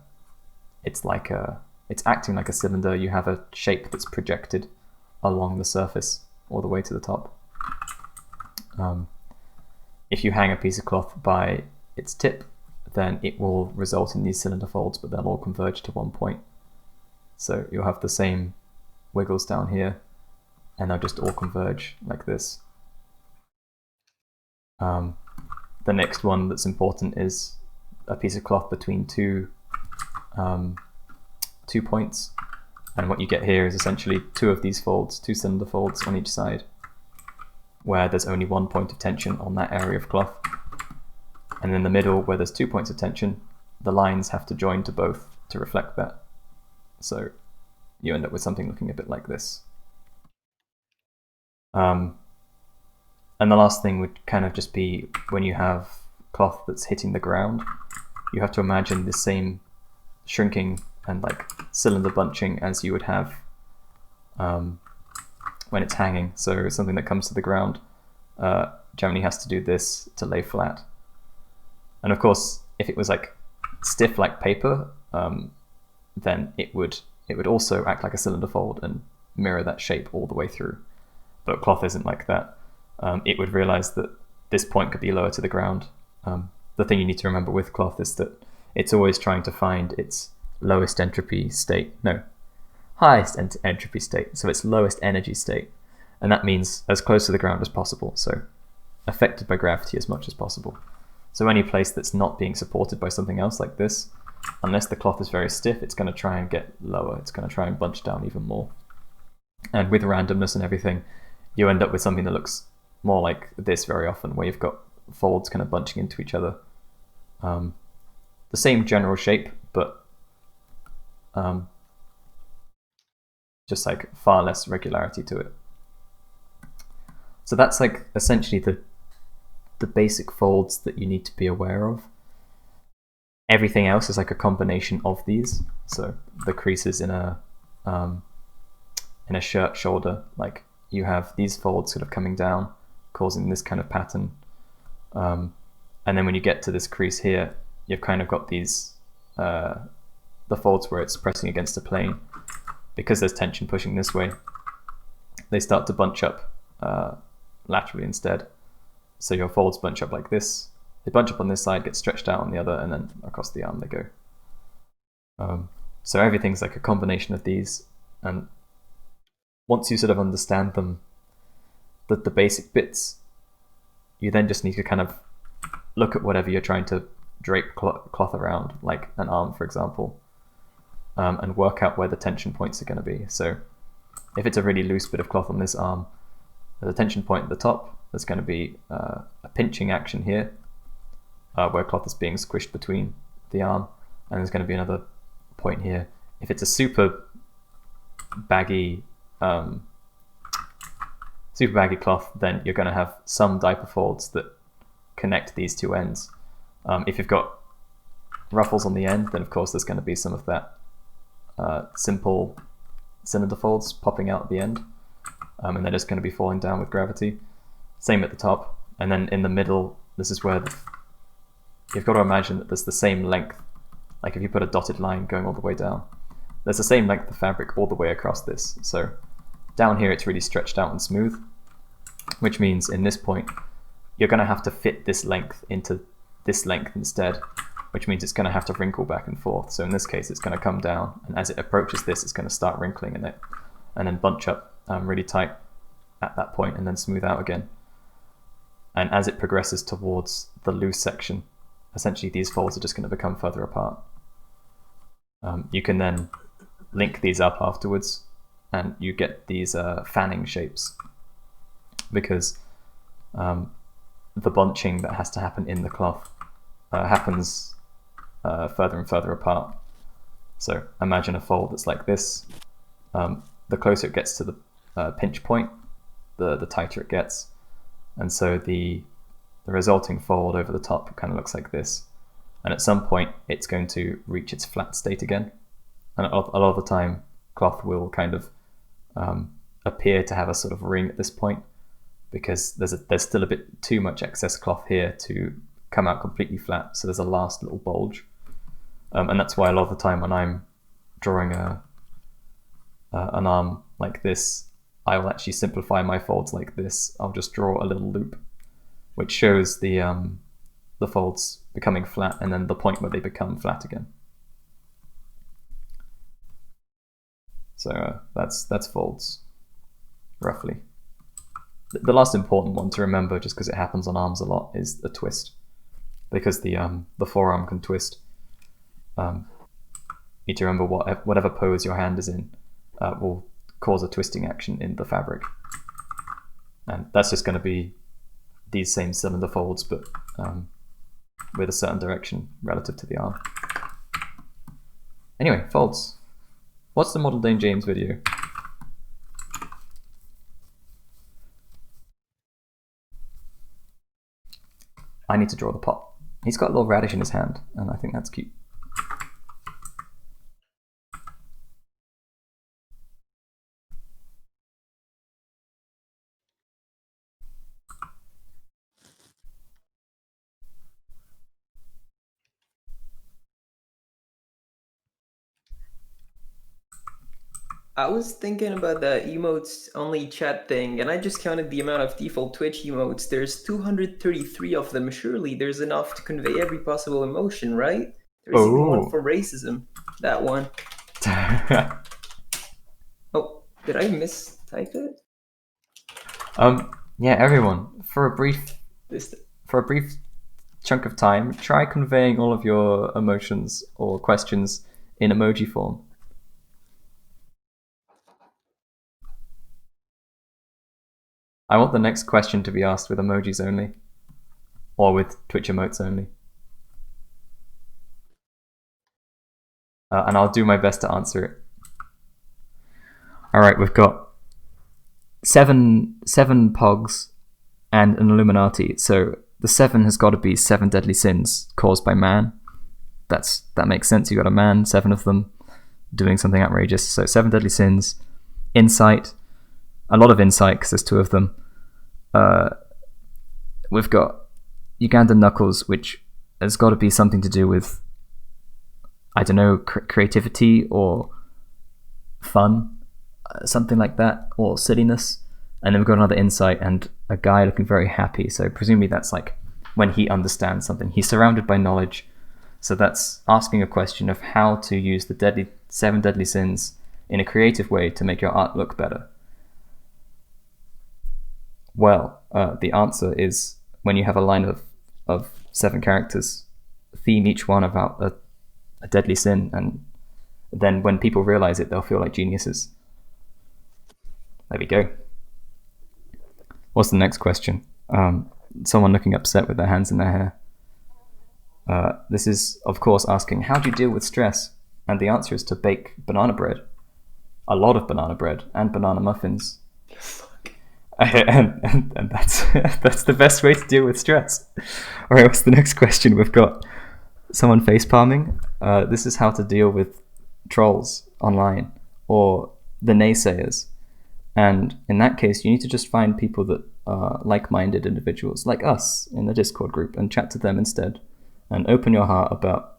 it's acting like a cylinder. You have a shape that's projected along the surface all the way to the top. If you hang a piece of cloth by its tip, then it will result in these cylinder folds, but they'll all converge to one point. So you'll have the same wiggles down here, and they'll just all converge like this. The next one that's important is a piece of cloth between two points, and what you get here is essentially two of these folds, two cylinder folds on each side, where there's only one point of tension on that area of cloth. And in the middle, where there's 2 points of tension, the lines have to join to both to reflect that. So you end up with something looking a bit like this. And the last thing would kind of just be when you have cloth that's hitting the ground, you have to imagine the same shrinking and like cylinder bunching as you would have when it's hanging. So something that comes to the ground generally has to do this to lay flat. And of course, if it was like stiff like paper, then it would also act like a cylinder fold and mirror that shape all the way through. But cloth isn't like that. It would realize that this point could be lower to the ground. The thing you need to remember with cloth is that it's always trying to find its lowest entropy state. No, highest entropy state. So its lowest energy state. And that means as close to the ground as possible. So affected by gravity as much as possible. So any place that's not being supported by something else like this, unless the cloth is very stiff, it's going to try and get lower. It's going to try and bunch down even more. And with randomness and everything, you end up with something that looks more like this very often, where you've got folds kind of bunching into each other. The same general shape, but just like far less regularity to it. So that's like essentially the basic folds that you need to be aware of. Everything else is like a combination of these. So the creases in a in a shirt shoulder, like you have these folds sort of coming down, causing this kind of pattern. And then when you get to this crease here, you've kind of got these, the folds where it's pressing against a plane. Because there's tension pushing this way, they start to bunch up laterally instead. So your folds bunch up like this. They bunch up on this side, get stretched out on the other, and then across the arm they go. So everything's like a combination of these, and once you sort of understand them, the basic bits, you then just need to kind of look at whatever you're trying to drape cloth around, like an arm, for example, and work out where the tension points are going to be. So if it's a really loose bit of cloth on this arm, there's a tension point at the top. There's going to be a pinching action here, where cloth is being squished between the arm, and there's going to be another point here. If it's a super baggy cloth, then you're going to have some diaper folds that connect these two ends. If you've got ruffles on the end, then of course there's going to be some of that simple cylinder folds popping out at the end, and they're just going to be falling down with gravity. Same at the top, and then in the middle, this is where you've got to imagine that there's the same length. Like if you put a dotted line going all the way down, there's the same length of fabric all the way across this. So down here it's really stretched out and smooth, which means in this point you're going to have to fit this length into this length instead, which means it's going to have to wrinkle back and forth. So in this case it's going to come down, and as it approaches this, it's going to start wrinkling in it, and then bunch up really tight at that point, and then smooth out again. And as it progresses towards the loose section, essentially these folds are just going to become further apart. You can then link these up afterwards, and you get these fanning shapes, because the bunching that has to happen in the cloth happens further and further apart. So imagine a fold that's like this. The closer it gets to the pinch point, the tighter it gets, and so the resulting fold over the top kind of looks like this. And at some point it's going to reach its flat state again, and a lot of the time cloth will kind of appear to have a sort of ring at this point, because there's still a bit too much excess cloth here to come out completely flat, so there's a last little bulge. And that's why a lot of the time when I'm drawing an arm like this, I will actually simplify my folds like this. I'll just draw a little loop which shows the folds becoming flat, and then the point where they become flat again. So that's folds, roughly. The last important one to remember, just because it happens on arms a lot, is a twist, because the forearm can twist. You need to remember whatever pose your hand is in will cause a twisting action in the fabric, and that's just going to be these same cylinder folds, but with a certain direction relative to the arm. Anyway, folds. What's the Model Dane James video? I need to draw the pot. He's got a little radish in his hand, and I think that's cute. I was thinking about the emotes only chat thing, and I just counted the amount of default Twitch emotes. There's 233 of them. Surely there's enough to convey every possible emotion, right? There's even one for racism. That one. Oh, did I mistype it? Yeah, everyone, for a brief chunk of time, try conveying all of your emotions or questions in emoji form. I want the next question to be asked with emojis only, or with Twitch emotes only. And I'll do my best to answer it. Alright, we've got seven pogs and an Illuminati. So the 7 has got to be 7 deadly sins caused by man. That makes sense. You got a man, 7 of them, doing something outrageous. So 7 deadly sins. insight, a lot of insight because there's two of them. We've got Ugandan Knuckles, which has got to be something to do with, I don't know, creativity or fun, something like that, or silliness. And then we've got another insight and a guy looking very happy. So presumably that's like when he understands something. He's surrounded by knowledge. So that's asking a question of how to use the 7 deadly sins in a creative way to make your art look better. Well, the answer is when you have a line of 7 characters, theme each one about a deadly sin, and then when people realize it, they'll feel like geniuses. There we go. What's the next question? Someone looking upset with their hands in their hair. This is, of course, asking, how do you deal with stress? And the answer is to bake banana bread. A lot of banana bread and banana muffins. and that's the best way to deal with stress. All right, what's the next question? We've got someone face palming. This is how to deal with trolls online or the naysayers. And in that case, you need to just find people that are like-minded individuals, like us, in the Discord group, and chat to them instead, and open your heart about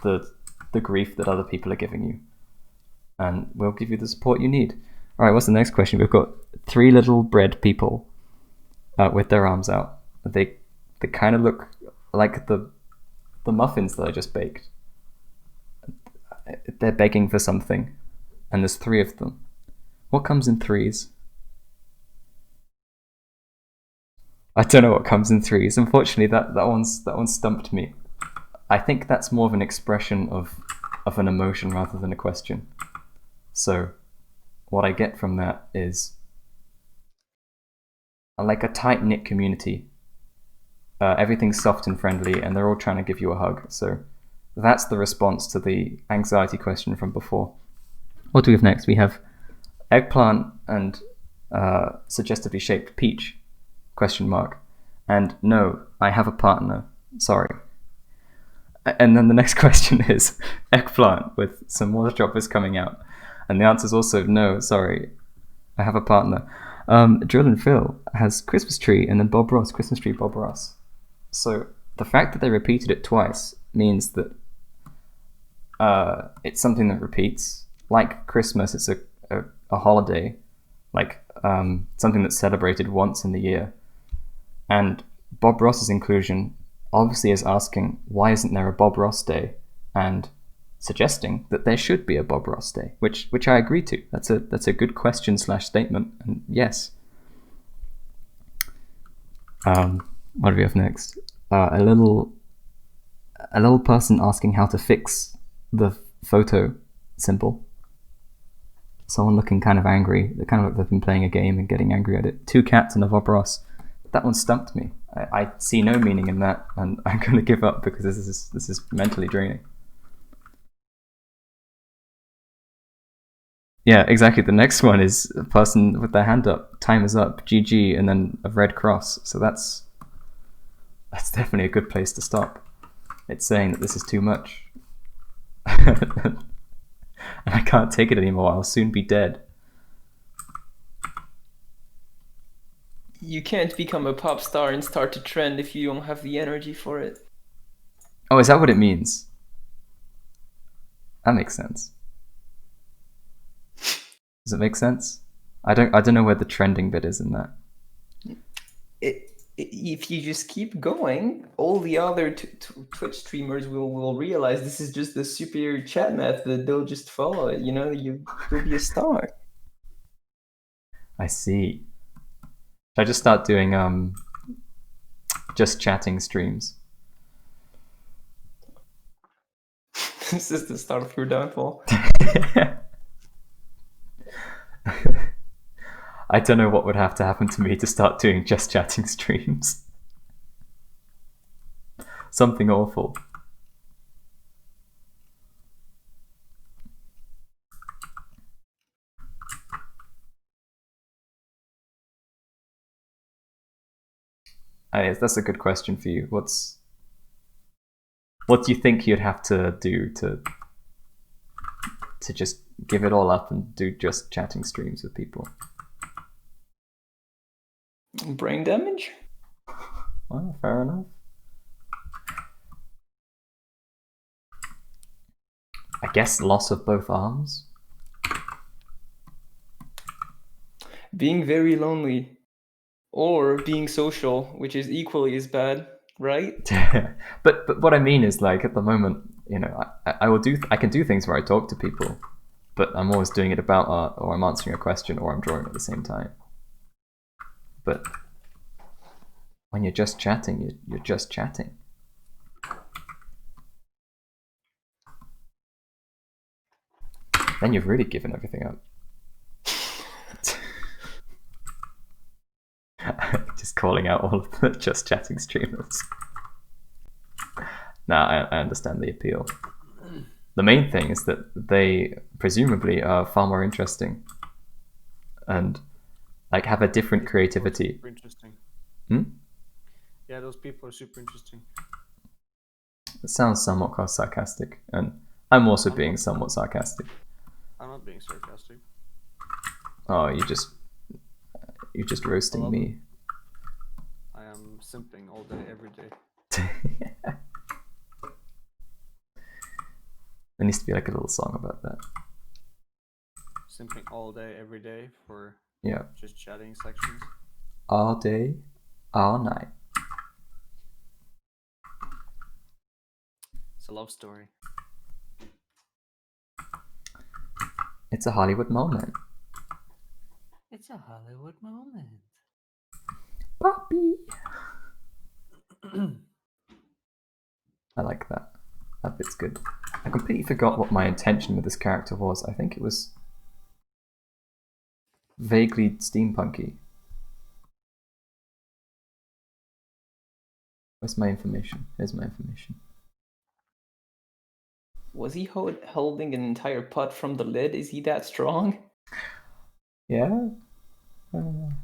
the grief that other people are giving you, and we'll give you the support you need. All right, what's the next question? We've got 3 little bread people with their arms out. They kind of look like the muffins that I just baked. They're begging for something, and there's 3 of them. What comes in 3s? I don't know what comes in 3s. Unfortunately, that one stumped me. I think that's more of an expression of an emotion rather than a question. So what I get from that is like a tight-knit community. Everything's soft and friendly, and they're all trying to give you a hug. So that's the response to the anxiety question from before. What do we have next? We have eggplant and suggestively shaped peach, ? And no, I have a partner, sorry. And then the next question is eggplant with some water droplets coming out. And the answer is also no, sorry, I have a partner. Drill and Phil has Christmas tree and then Bob Ross, Christmas tree, Bob Ross. So the fact that they repeated it twice means that it's something that repeats. Like Christmas, it's a holiday, like something that's celebrated once in the year. And Bob Ross's inclusion obviously is asking, why isn't there a Bob Ross Day? And suggesting that there should be a Bob Ross Day, which I agree to. That's a good question / statement, and yes. What do we have next? A little person asking how to fix the photo symbol. Someone looking kind of angry. They kind of look like they've been playing a game and getting angry at it. 2 cats and a Bob Ross. That one stumped me. I see no meaning in that, and I'm going to give up because this is mentally draining. Yeah, exactly. The next one is a person with their hand up. Time is up. GG, and then a red cross. So that's definitely a good place to stop. It's saying that this is too much. And I can't take it anymore. I'll soon be dead. You can't become a pop star and start a trend if you don't have the energy for it. Oh, is that what it means? That makes sense. Does it make sense? I don't know where the trending bit is in that. If you just keep going, all the other Twitch streamers will realize this is just the superior chat method. They'll just follow it. You'll be a star. I see. Should I just start doing just chatting streams? This is the start of your downfall. I don't know what would have to happen to me to start doing just chatting streams. Something awful. That's a good question for you. What do you think you'd have to do to just give it all up and do just chatting streams with people. Brain damage? Well, fair enough. I guess loss of both arms. Being very lonely. Or being social, which is equally as bad, right? but what I mean is, like, at the moment, you know, I can do things where I talk to people, but I'm always doing it about art, or I'm answering a question, or I'm drawing at the same time. But when you're just chatting, you're just chatting. Then you've really given everything up. Just calling out all of the just chatting streamers. Now I understand the appeal. The main thing is that they presumably are far more interesting and like have a different creativity. Super interesting. Hmm? Yeah, those people are super interesting. It sounds somewhat sarcastic, and I'm also being somewhat sarcastic. I'm not being sarcastic. Oh, you're just roasting me. I am simping all day, every day. There needs to be like a little song about that. Simping all day, every day for Yeah. just chatting sections. All day, all night. It's a love story. It's a Hollywood moment. It's a Hollywood moment. Poppy. I like that. That bit's good. I completely forgot what my intention with this character was. I think it was vaguely steampunky. Where's my information? Here's my information. Was he holding an entire pot from the lid? Is he that strong? Yeah.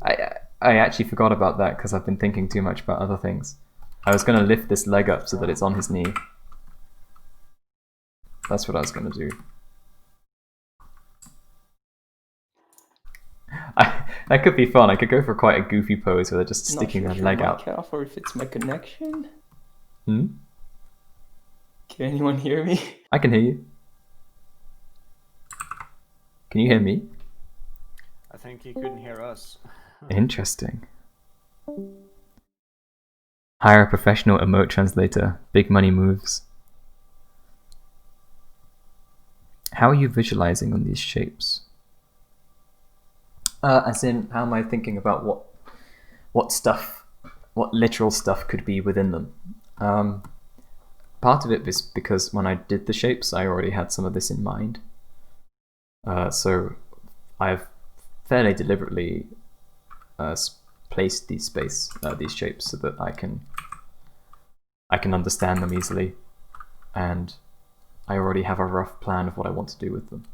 I actually forgot about that because I've been thinking too much about other things. I was going to lift this leg up so that it's on his knee. That's what I was going to do. That could be fun. I could go for quite a goofy pose where they're just sticking their leg out. Off or if it's my connection. Hmm? Can anyone hear me? I can hear you. Can you hear me? I think he couldn't hear us. Interesting. Hire a professional emote translator. Big money moves. How are you visualizing on these shapes? As in, how am I thinking about what literal stuff could be within them? Part of it is because when I did the shapes, I already had some of this in mind. So I've fairly deliberately placed these shapes so that I can understand them easily, and I already have a rough plan of what I want to do with them.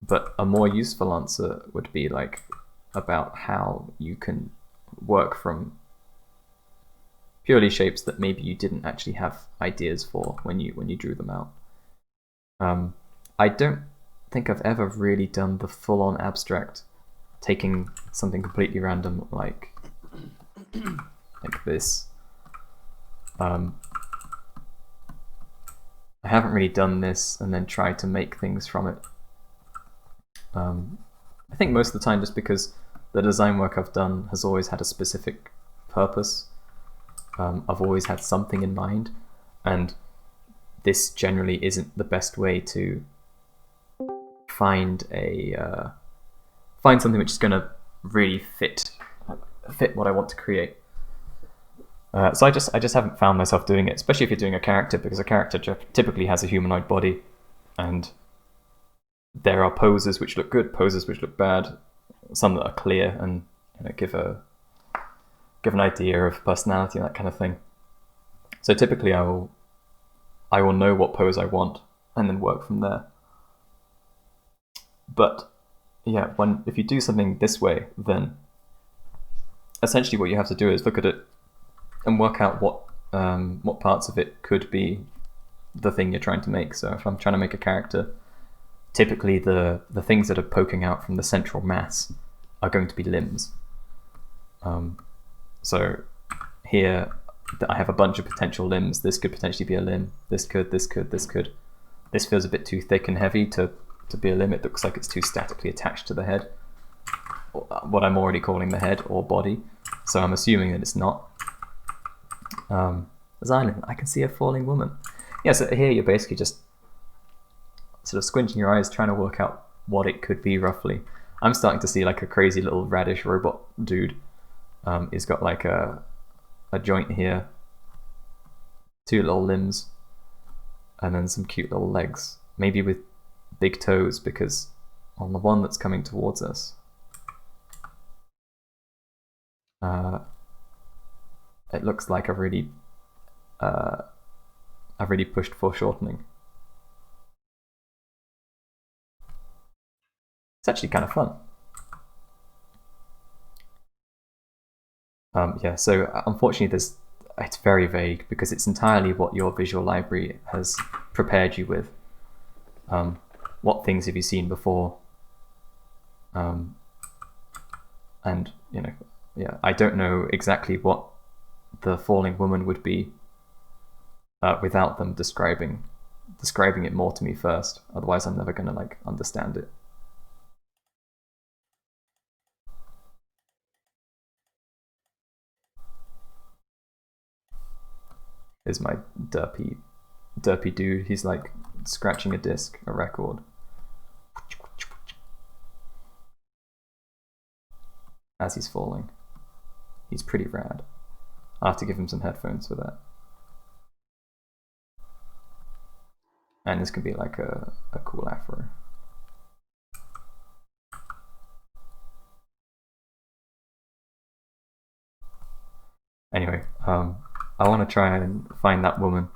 But a more useful answer would be like about how you can work from purely shapes that maybe you didn't actually have ideas for when you drew them out. I don't think I've ever really done the full-on abstract, taking something completely random like this. I haven't really done this and then tried to make things from it. I think most of the time just because the design work I've done has always had a specific purpose. I've always had something in mind, and this generally isn't the best way to find something which is going to really fit what I want to create. So I just haven't found myself doing it, especially if you're doing a character, because a character typically has a humanoid body, and there are poses which look good, poses which look bad, some that are clear and give an idea of personality and that kind of thing. So typically I will know what pose I want and then work from there. But yeah, if you do something this way, then essentially what you have to do is look at it and work out what parts of it could be the thing you're trying to make. So if I'm trying to make a character, typically the things that are poking out from the central mass are going to be limbs. So here I have a bunch of potential limbs. This could potentially be a limb. This could. This feels a bit too thick and heavy to be a limb. It looks like it's too statically attached to the head, what I'm already calling the head or body. So I'm assuming that it's not. There's island. I can see a falling woman. Yeah, so here you're basically just sort of squinting your eyes, trying to work out what it could be roughly. I'm starting to see like a crazy little radish robot dude. He's got like a joint here, 2 little limbs, and then some cute little legs, maybe with big toes, because on the one that's coming towards us, it looks like I've really pushed foreshortening. It's actually kind of fun. Yeah, so unfortunately it's very vague because it's entirely what your visual library has prepared you with. What things have you seen before? And you know, yeah, I don't know exactly what the falling woman would be without them describing it more to me first. Otherwise, I'm never gonna like understand it. Is my derpy dude. He's like scratching a record. As he's falling. He's pretty rad. I'll have to give him some headphones for that. And this could be like a cool afro. Anyway, I want to try and find that woman.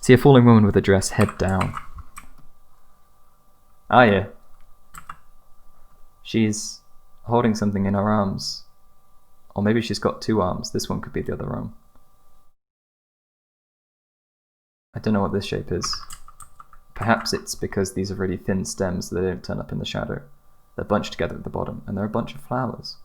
See a falling woman with a dress, head down. Ah, yeah. She's holding something in her arms. Or maybe she's got 2 arms. This one could be the other arm. I don't know what this shape is. Perhaps it's because these are really thin stems so they don't turn up in the shadow. They're bunched together at the bottom, and they're a bunch of flowers.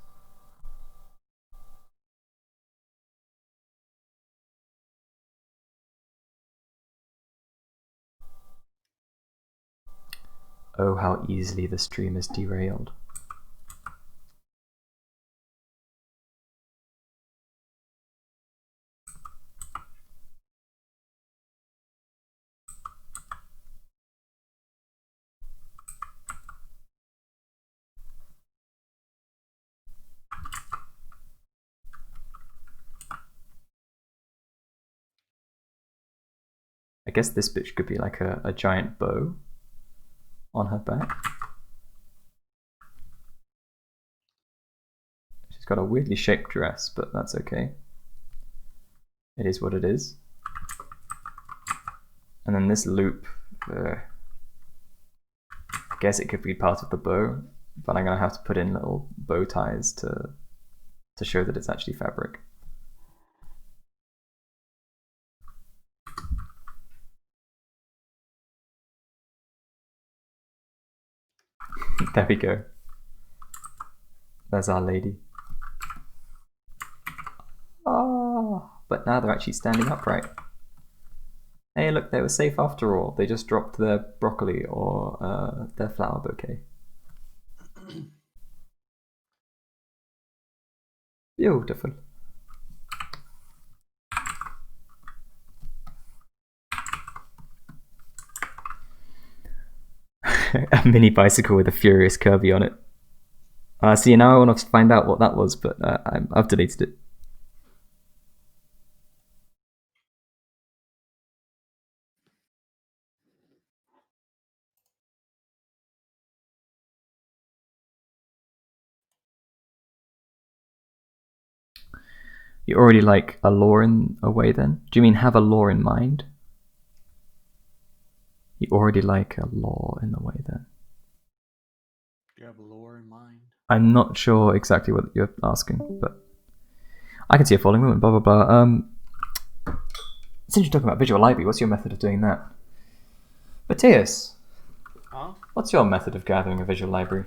Oh, how easily the stream is derailed. I guess this bitch could be like a giant bow on her back. She's got a weirdly shaped dress, but that's okay. It is what it is. And then this loop, I guess it could be part of the bow, but I'm gonna have to put in little bow ties to show that it's actually fabric. There we go. There's our lady. Oh, but now they're actually standing upright. Hey, look, they were safe after all. They just dropped their broccoli or their flower bouquet. Beautiful. A mini bicycle with a furious Kirby on it. See, now I want to find out what that was, but I've deleted it. You already like a lore in a way then? Do you mean have a lore in mind? You already like a lore in a way then? Do you have lore in mind? I'm not sure exactly what you're asking, but I can see a falling woman, blah blah blah. since you're talking about visual library, what's your method of doing that? Matthias, Huh? what's your method of gathering a visual library?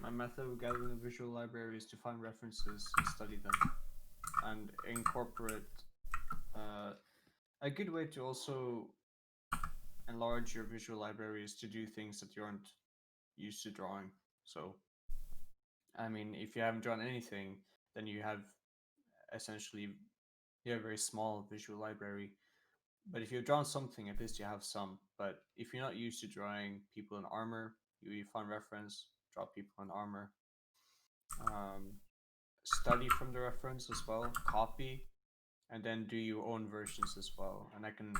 My method of gathering a visual library is to find references and study them, and incorporate. A good way to also enlarge your visual library is to do things that you aren't used to drawing. So, I mean, if you haven't drawn anything, then you have essentially a very small visual library. But if you've drawn something, at least you have some. But if you're not used to drawing people in armor, you find reference, draw people in armor. Study from the reference as well, copy, and then do your own versions as well. And I can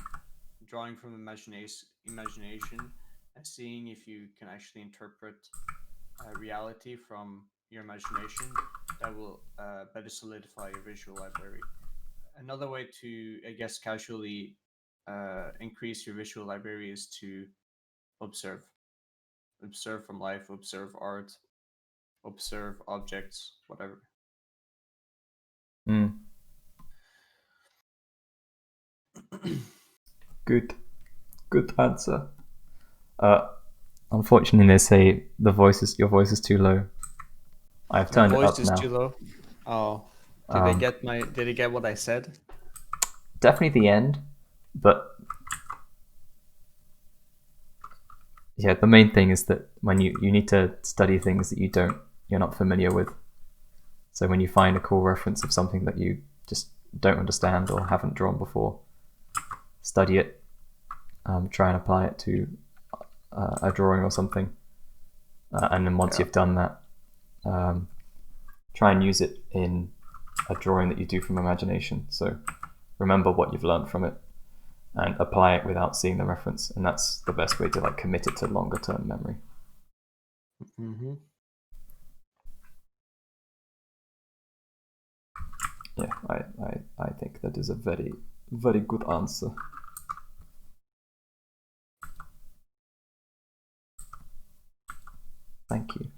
drawing from imagination and seeing if you can actually interpret reality from your imagination. That will better solidify your visual library. Another way to, I guess, casually increase your visual library is to observe. Observe from life, observe art, observe objects, whatever. Good answer. Unfortunately, they say your voice is too low. I've turned it up now. Too low. Oh, did they get what I said? Definitely the end, but yeah, the main thing is that when you need to study things that you're not familiar with. So when you find a cool reference of something that you just don't understand or haven't drawn before, study it, try and apply it to a drawing or something, and then once you've done that, try and use it in a drawing that you do from imagination. So remember what you've learned from it and apply it without seeing the reference, and that's the best way to like commit it to longer term memory. Mm-hmm. Yeah, I think that is a very, very good answer. Thank you.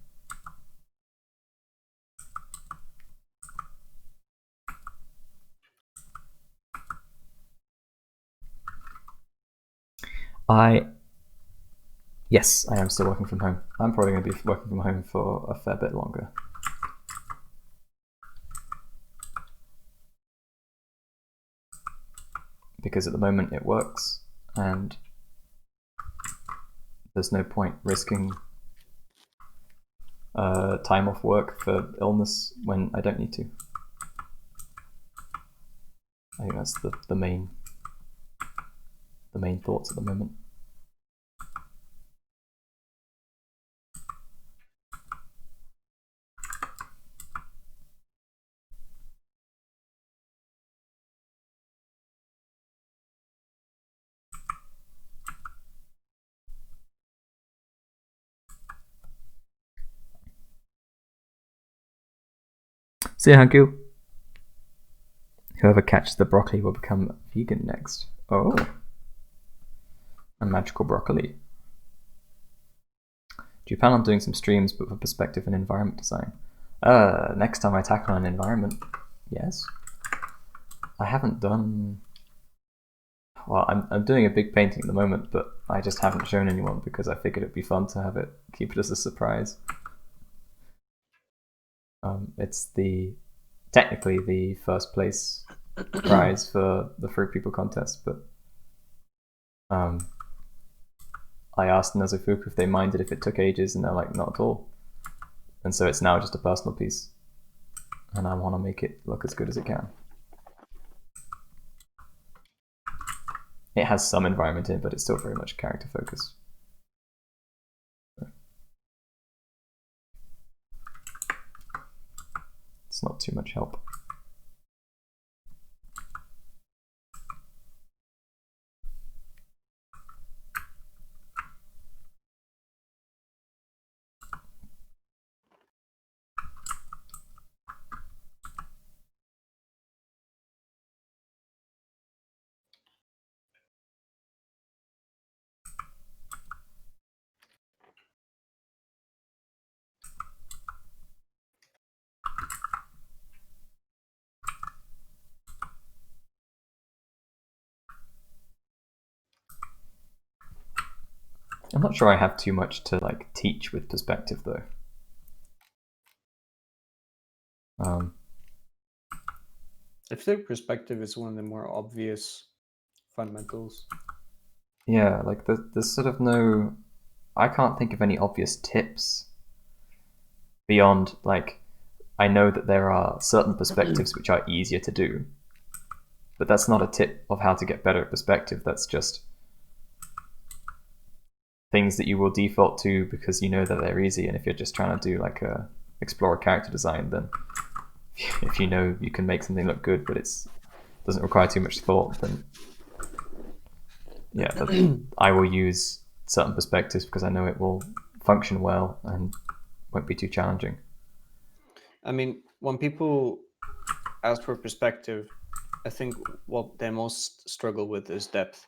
Yes, I am still working from home. I'm probably going to be working from home for a fair bit longer. Because at the moment it works, and there's no point risking time off work for illness when I don't need to. I think that's the main thoughts at the moment. See, thank you. Whoever catches the broccoli will become vegan next. Oh. A magical broccoli. Do you plan on doing some streams but for perspective and environment design? Next time I tackle an environment, yes. I haven't done... Well, I'm doing a big painting at the moment, but I just haven't shown anyone because I figured it'd be fun to have it, keep it as a surprise. It's technically the first place prize for the Fruit People contest, but I asked Nezufuku if they minded if it took ages, and they're like, not at all. And so it's now just a personal piece, and I want to make it look as good as it can. It has some environment in it, but it's still very much character focused. It's not too much help. I'm not sure I have too much to like teach with perspective though. I think perspective is one of the more obvious fundamentals. Yeah, like there's sort of no, I can't think of any obvious tips beyond like, I know that there are certain perspectives which are easier to do, but that's not a tip of how to get better at perspective. That's just things that you will default to because you know that they're easy. And if you're just trying to do like a explore character design, then if you know you can make something look good, but it's doesn't require too much thought, then yeah, I will use certain perspectives because I know it will function well and won't be too challenging. I mean, when people ask for perspective, I think what they most struggle with is depth.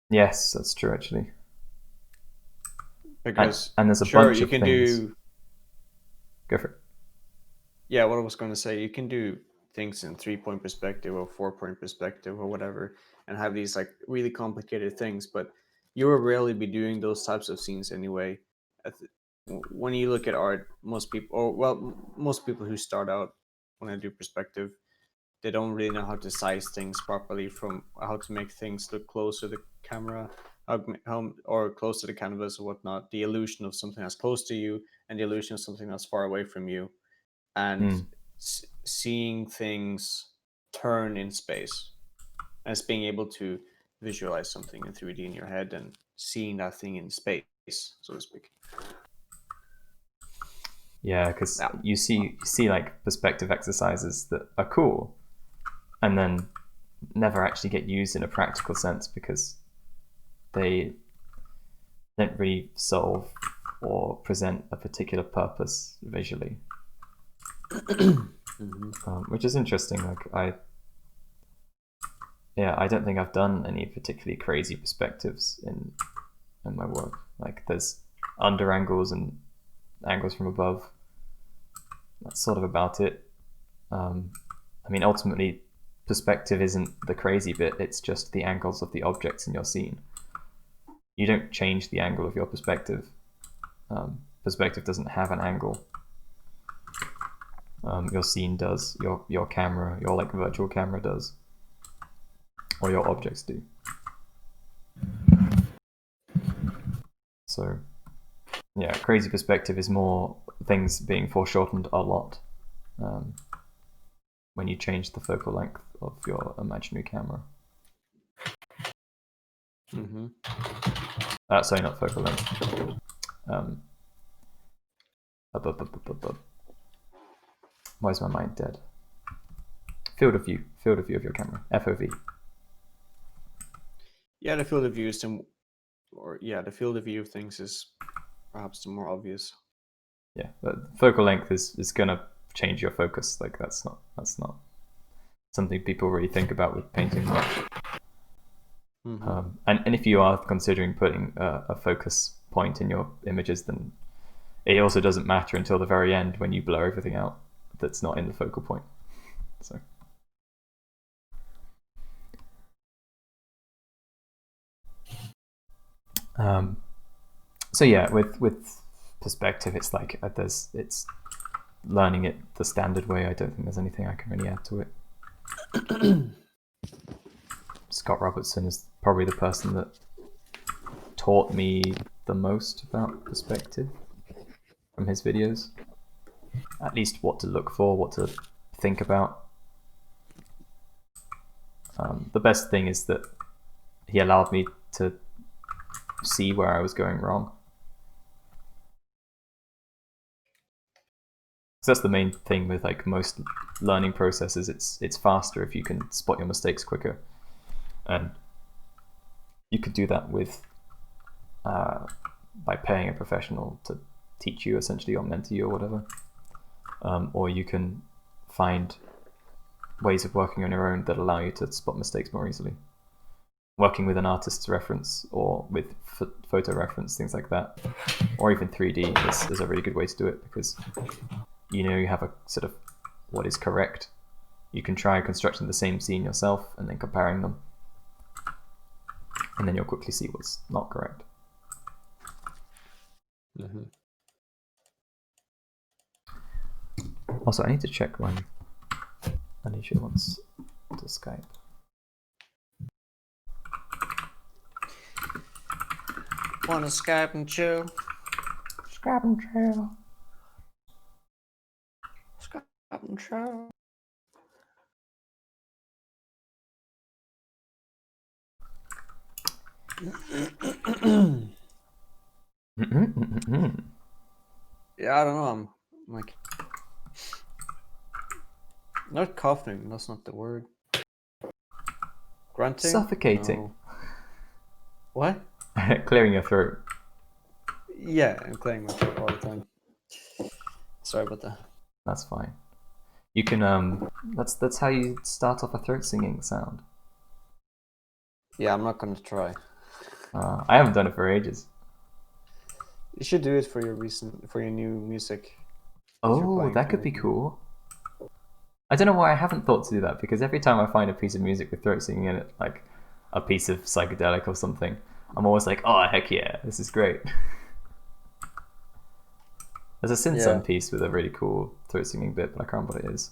Yes, that's true actually. Because and there's a sure, bunch you of can things. do. Go for it. Yeah, what I was going to say, you can do things in 3-point perspective or 4-point perspective or whatever, and have these like really complicated things, but you will rarely be doing those types of scenes anyway. When you look at art, most people who start out when they do perspective, they don't really know how to size things properly, from how to make things look close to the camera, or close to the canvas or whatnot. The illusion of something that's close to you and the illusion of something that's far away from you, and seeing things turn in space, as being able to visualize something in 3D in your head and seeing that thing in space, so to speak. Yeah, because you see like perspective exercises that are cool, and then never actually get used in a practical sense because they don't really solve or present a particular purpose visually. Which is interesting. Like I don't think I've done any particularly crazy perspectives in my work. Like there's under angles and angles from above. That's sort of about it. I mean, ultimately, perspective isn't the crazy bit. It's just the angles of the objects in your scene. You don't change the angle of your perspective. Perspective doesn't have an angle. Your scene does. Your camera, your like virtual camera does, or your objects do. So, yeah, crazy perspective is more things being foreshortened a lot when you change the focal length of your imaginary camera. Sorry, not focal length. Why is my mind dead? Field of view of your camera. FOV. Yeah, the field of view the field of view of things is perhaps the more obvious. Yeah, but focal length is gonna change your focus. Like that's not something people really think about with painting much. And if you are considering putting a focus point in your images, then it also doesn't matter until the very end when you blur everything out that's not in the focal point. So. So yeah, with perspective, it's like it's learning it the standard way. I don't think there's anything I can really add to it. Scott Robertson is probably the person that taught me the most about perspective from his videos. At least what to look for, what to think about. The best thing is that he allowed me to see where I was going wrong. So that's the main thing with like most learning processes. It's faster if you can spot your mistakes quicker, and you could do that with by paying a professional to teach you, essentially, or mentor you or whatever. Or you can find ways of working on your own that allow you to spot mistakes more easily. Working with an artist's reference or with photo reference, things like that, or even 3D is a really good way to do it because you know you have a sort of what is correct. You can try constructing the same scene yourself and then comparing them. and then you'll quickly see what's not correct. Mm-hmm. Also, I need to check when Alicia wants to Skype. Wanna Skype and chill? Skype and chill. Skype and chill. Yeah, I don't know. I'm like not coughing. That's not the word. Grunting. Suffocating. No. What? Clearing your throat. Yeah, I'm clearing my throat all the time. Sorry about that. That's fine. You can that's how you start off a throat singing sound. Yeah, I'm not gonna try. I haven't done it for ages. You should do it for your new music. Oh, playing that for could be me. cool. I don't know why I haven't thought to do that, because every time I find a piece of music with throat singing in it, like a piece of psychedelic or something, I'm always like, oh heck yeah, this is great. There's a synth-son piece with a really cool throat singing bit, but I can't remember what it is.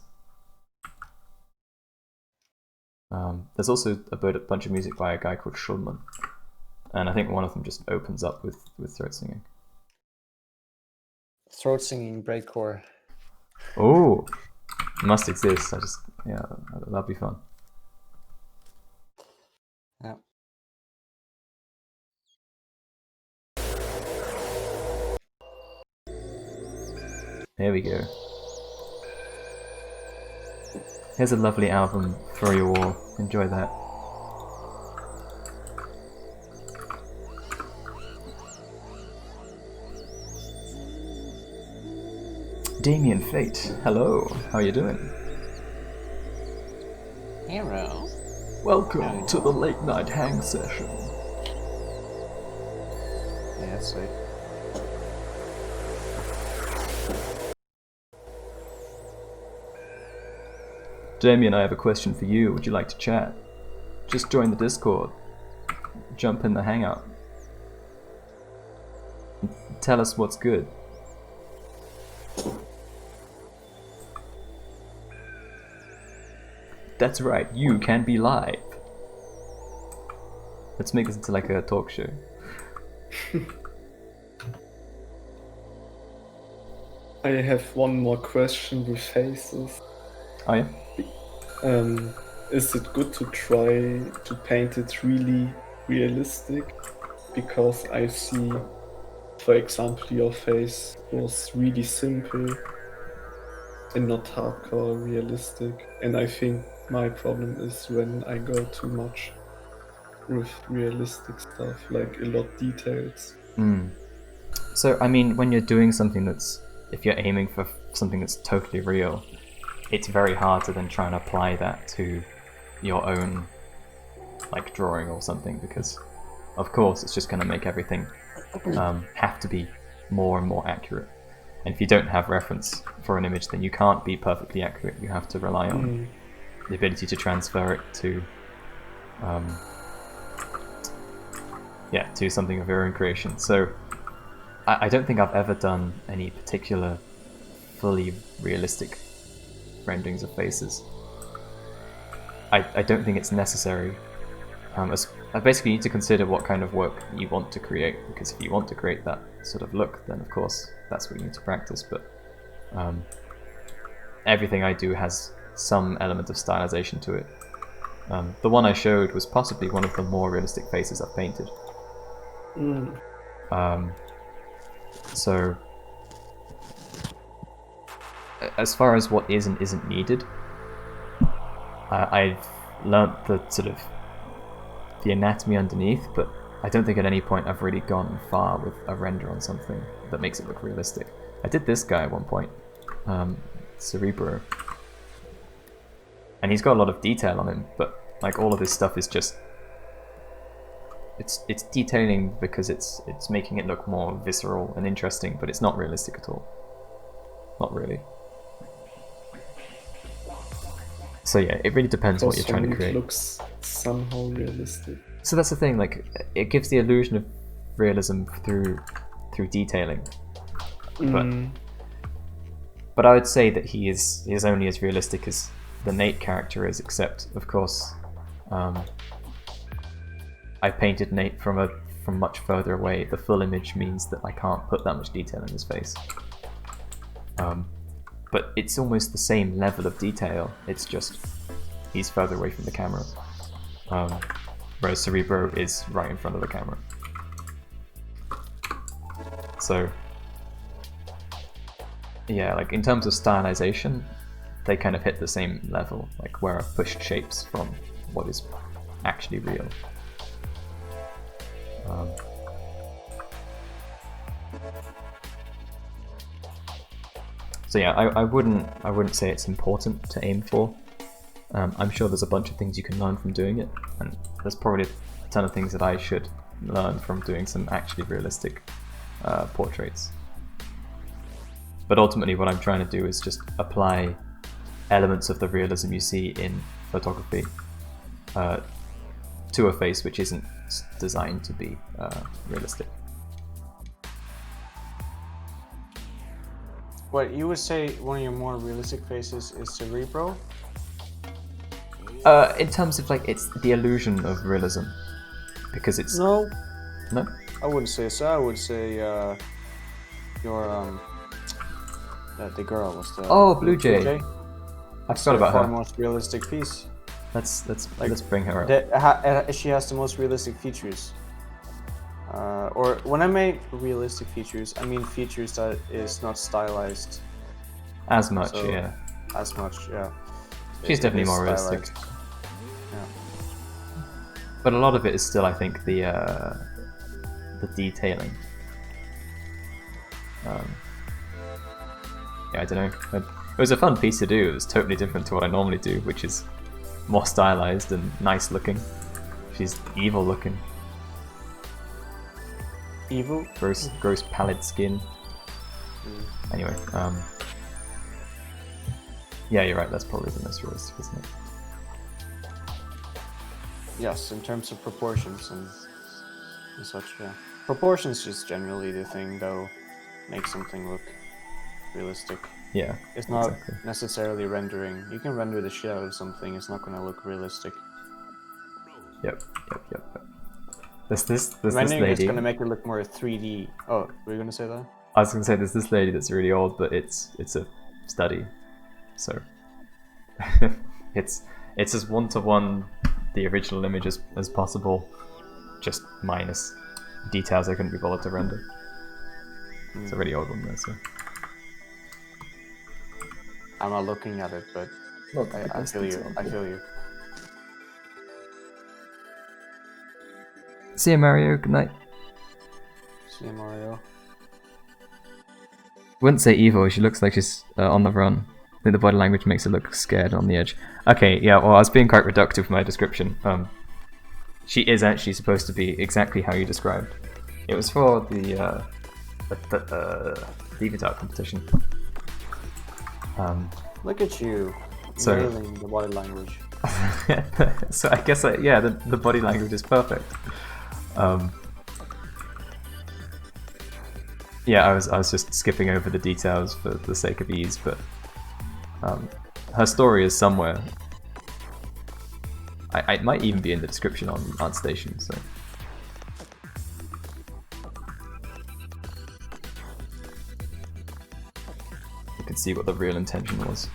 There's also a bunch of music by a guy called Schulman, and I think one of them just opens up with throat singing. Throat singing breakcore. Oh, it must exist. Yeah, that'd be fun. Yeah. There we go. Here's a lovely album for your wall. Enjoy that. Damien Fate, hello. How are you doing? Hero. Welcome to the late night hang session. Yeah, sweet. Damien, I have a question for you. Would you like to chat? Just join the Discord. Jump in the hangout. Tell us what's good. That's right, you can be live. Let's make this into like a talk show. I have one more question with faces. Oh yeah? Is it good to try to paint it really realistic? Because I see, for example, your face was really simple and not hardcore realistic. And I think my problem is when I go too much with realistic stuff, like a lot details. So, I mean, when you're doing something if you're aiming for something that's totally real, it's very hard to then try and apply that to your own, like, drawing or something, because, of course, it's just going to make everything have to be more and more accurate. And if you don't have reference for an image, then you can't be perfectly accurate. You have to rely on the ability to transfer it to, to something of your own creation. So, I don't think I've ever done any particular fully realistic renderings of faces. I don't think it's necessary. I basically need to consider what kind of work you want to create, because if you want to create that sort of look, then of course that's what you need to practice, but everything I do has some element of stylization to it. The one I showed was possibly one of the more realistic faces I've painted. So, as far as what is and isn't needed, I've learnt the sort of the anatomy underneath, but I don't think at any point I've really gone far with a render on something that makes it look realistic. I did this guy at one point, Cerebro, and he's got a lot of detail on him, but like all of this stuff is just it's detailing because it's making it look more visceral and interesting, but it's not realistic at all. Not really. So yeah, it really depends what you're trying to create. It looks somehow realistic. So that's the thing. Like, it gives the illusion of realism through detailing. But I would say that he is only as realistic as the Nate character is, except of course, I painted Nate from much further away. The full image means that I can't put that much detail in his face. But it's almost the same level of detail. It's just he's further away from the camera, whereas Cerebro is right in front of the camera. So yeah, like in terms of stylization, they kind of hit the same level, like where I've pushed shapes from what is actually real. So yeah, I wouldn't say it's important to aim for. I'm sure there's a bunch of things you can learn from doing it, and there's probably a ton of things that I should learn from doing some actually realistic portraits. But ultimately what I'm trying to do is just apply elements of the realism you see in photography to a face which isn't designed to be realistic. What you would say one of your more realistic faces is Cerebro? In terms of like, it's the illusion of realism, because it's No, no. I wouldn't say so. I would say the girl was the Blue Jay. I forgot about far her. most realistic piece. Let's bring her up. She has the most realistic features. Or when I mean realistic features, I mean features that is not stylized As much, so- yeah. as much. Yeah, She's It definitely is more realistic. stylized. But a lot of it is still, I think, the detailing. Yeah, I don't know. It was a fun piece to do. It was totally different to what I normally do, which is more stylized and nice looking. She's evil looking. Evil. Gross pallid skin. Anyway, yeah, you're right. That's probably the most realistic, isn't it? Yes, in terms of proportions and such. Yeah, proportions just generally the thing that'll make something look realistic. Yeah. It's not exactly. necessarily rendering. You can render the shit out of something. It's not going to look realistic. Yep. There's this Rendering is lady. going to make it look more 3D. Oh, were you going to say that? I was gonna say there's this lady that's really old, but it's a study, so it's as one-to-one the original image as possible, just minus details I couldn't be bothered to render. It's a really old one though, so I'm not looking at it, but I feel you. I feel you. see you, Mario. Good night. See you, Mario. Wouldn't say evil. She looks like she's on the run. I think the body language makes her look scared on the edge. Okay, yeah. Well, I was being quite reductive with my description. She is actually supposed to be exactly how you described. It was for the DeviantArt competition. Look at you, So- nailing the body language. So I guess the body language is perfect. Yeah, I was just skipping over the details for the sake of ease, but her story is somewhere. It might even be in the description on ArtStation, so. You can see what the real intention was.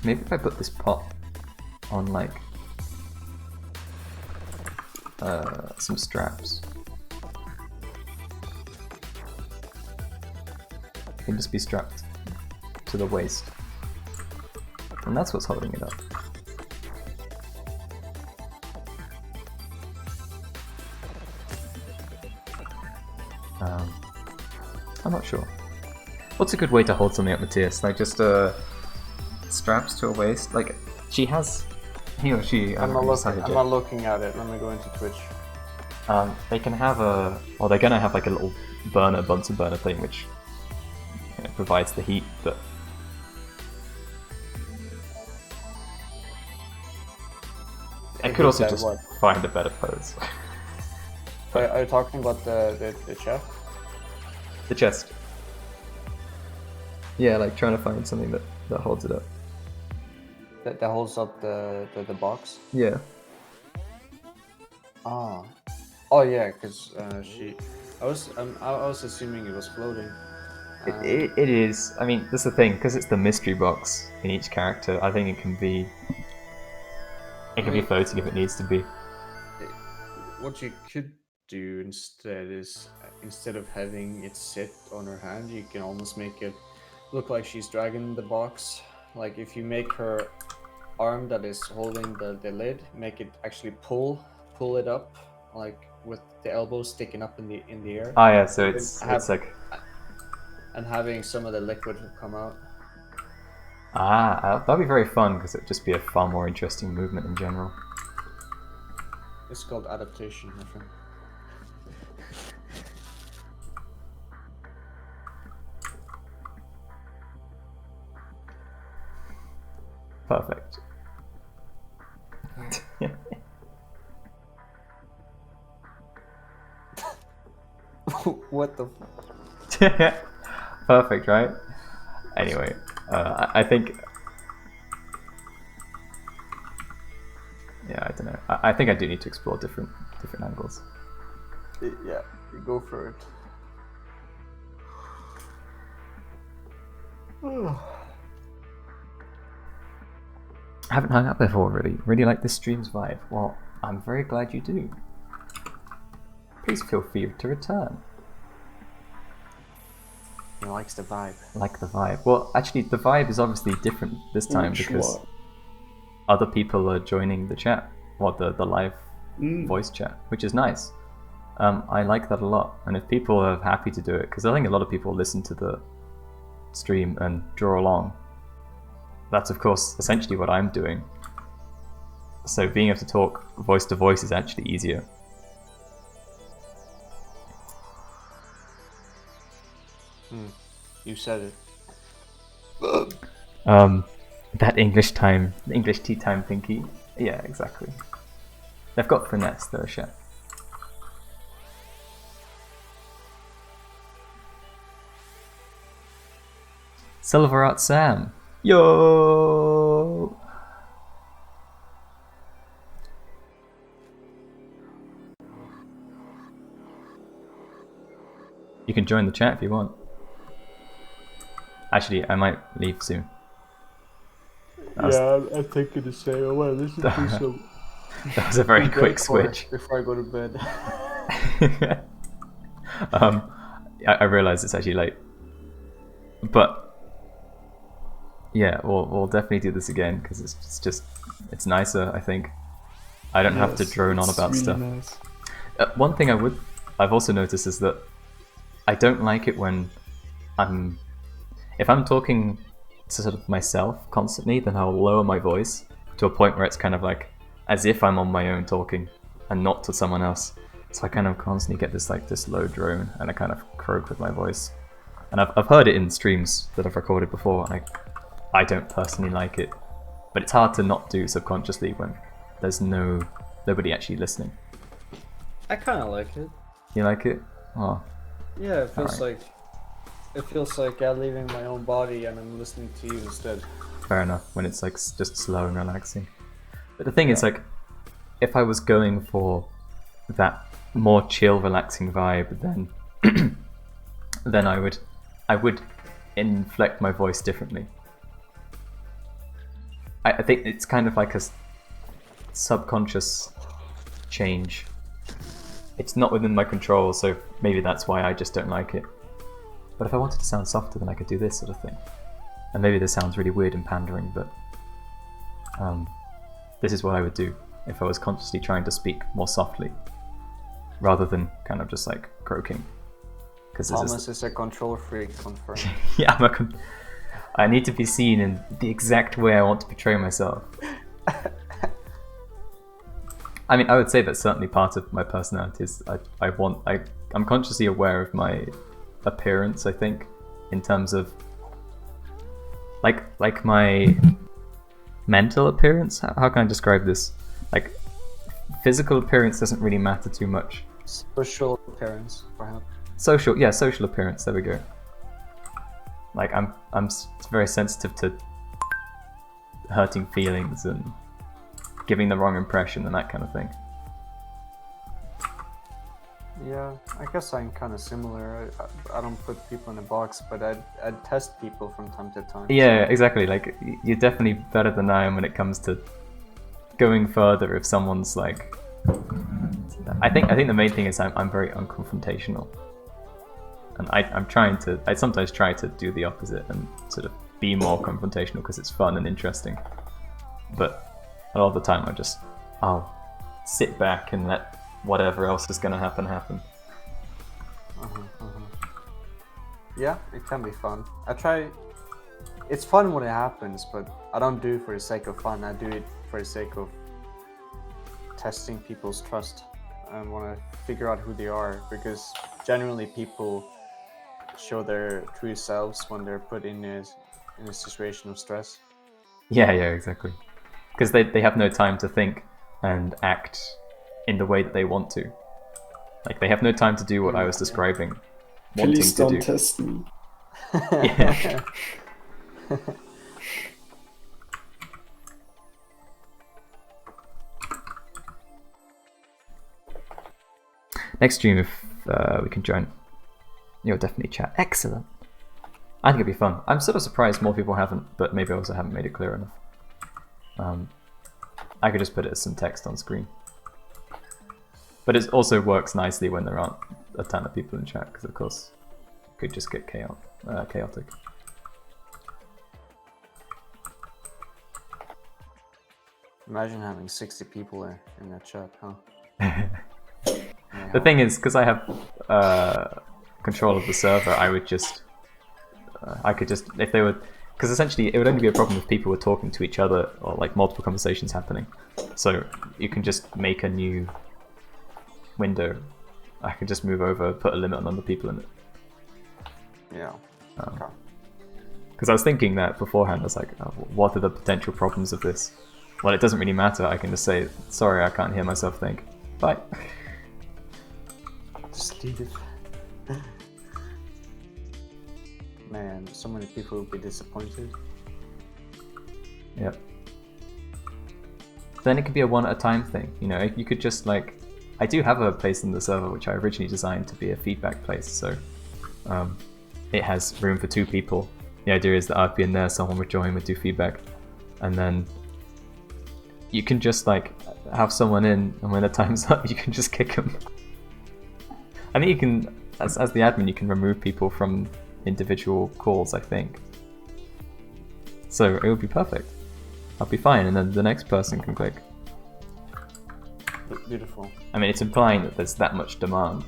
Maybe if I put this pot on like some straps, it can just be strapped to the waist, and that's what's holding it up. I'm not sure. What's a good way to hold something up, Matthias? Like just straps to her waist? Like she has he or she. I'm not decided looking. I'm yet. not looking at it. Let me go into Twitch. They can have a, or they're gonna have like a little Bunsen burner thing, which provides the heat. But I could also that just what? find a better pose. Are you talking about the chef? The chest. Yeah, like trying to find something that holds it up. That holds up the box? Yeah. Ah. Oh yeah, because I was assuming it was floating. It is. I mean, that's the thing, because it's the mystery box in each character. I think it can be floating if it needs to be. What you could do instead is, instead of having it sit on her hand, you can almost make it look like she's dragging the box. Like if you make her arm that is holding the lid, make it actually pull it up, like with the elbow sticking up in the air. Ah, yeah. So it's like and having some of the liquid come out. that'd be very fun because it'd just be a far more interesting movement in general. It's called adaptation, my friend. Perfect. What the? Perfect, right? Anyway, I think. Yeah, I don't know. I think I do need to explore different angles. Yeah, go for it. I haven't hung out before, really. Really like this stream's vibe. Well, I'm very glad you do. Please feel free to return. He likes the vibe. Like the vibe. Well, actually, the vibe is obviously different this time because other people are joining the chat, or the live voice chat, which is nice. I like that a lot. And if people are happy to do it, because I think a lot of people listen to the stream and draw along, that's of course essentially what I'm doing. So being able to talk voice to voice is actually easier. You said it. That English tea time thingy. Yeah, exactly. They've got finesse, they're a chef. Silver Art Sam. Yo! You can join the chat if you want. Actually, I might leave soon. Yeah, I'm thinking the same. Oh, well, this is so. That was a very quick switch. Before I go to bed. I realize it's actually late. But yeah, we'll definitely do this again because it's nicer. I think I don't have to drone on about really stuff. Nice. One thing I've also noticed is that I don't like it when if I'm talking to sort of myself constantly, then I'll lower my voice to a point where it's kind of like as if I'm on my own talking and not to someone else. So I kind of constantly get this low drone and I kind of croak with my voice. And I've heard it in streams that I've recorded before, and I don't personally like it. But it's hard to not do subconsciously when there's nobody actually listening. I kind of like it. You like it? Oh, Yeah, it feels Alright. like I'm leaving my own body and I'm listening to you instead. fair enough. When it's like just slow and relaxing. But the thing is, like, if I was going for that more chill, relaxing vibe, then I would inflect my voice differently. I think it's kind of like a subconscious change. It's not within my control, so maybe that's why I just don't like it. But if I wanted to sound softer, then I could do this sort of thing. And maybe this sounds really weird and pandering, but this is what I would do if I was consciously trying to speak more softly, rather than kind of just like croaking. Because Thomas is a control freak, confirmed. yeah, I need to be seen in the exact way I want to portray myself. I mean, I would say that's certainly part of my personality. Is I'm consciously aware of my appearance. I think, in terms of like my mental appearance. How can I describe this? Like, physical appearance doesn't really matter too much. Social appearance, perhaps. Social appearance. There we go. Like, I'm very sensitive to hurting feelings and giving the wrong impression and that kind of thing. Yeah, I guess I'm kind of similar. I don't put people in a box, but I'd test people from time to time. Yeah, exactly. Like, you're definitely better than I am when it comes to going further. If someone's like, I think the main thing is I'm very unconfrontational, and I sometimes try to do the opposite and sort of be more confrontational because it's fun and interesting. But a lot of the time I'll sit back and let whatever else is going to happen. Yeah, it can be fun. It's fun when it happens, but I don't do it for the sake of fun. I do it for the sake of testing people's trust. I want to figure out who they are, because generally people show their true selves when they're put in a situation of stress. Yeah, exactly. Because they have no time to think and act in the way that they want to. Like, they have no time to do what I was describing. Please don't wanting to do. test me. Yeah. Next stream, if we can join, you'll definitely chat. Excellent. I think it'd be fun. I'm sort of surprised more people haven't, but maybe I also haven't made it clear enough. I could just put it as some text on screen. But it also works nicely when there aren't a ton of people in chat, because of course it could just get chaotic. Imagine having 60 people in that chat, huh? The thing is, because I have control of the server, I could just, if they were, because essentially it would only be a problem if people were talking to each other or like multiple conversations happening. So you can just make a new window. I can just move over, put a limit on number of people in it. Yeah. Okay. Because I was thinking that beforehand. I was like, oh, what are the potential problems of this? Well, it doesn't really matter. I can just say, sorry, I can't hear myself think. Bye. Just leave it. Man, so many people would be disappointed. Yep. Then it could be a one at a time thing. You know, you could just like, I do have a place in the server which I originally designed to be a feedback place. So it has room for 2 people. The idea is that I'd be in there, someone would join, would do feedback, and then you can just like have someone in, and when the time's up, you can just kick them. I think you can, as the admin, you can remove people from individual calls, I think. So it would be perfect. I'll be fine, and then the next person can click. Beautiful. I mean, it's implying that there's that much demand.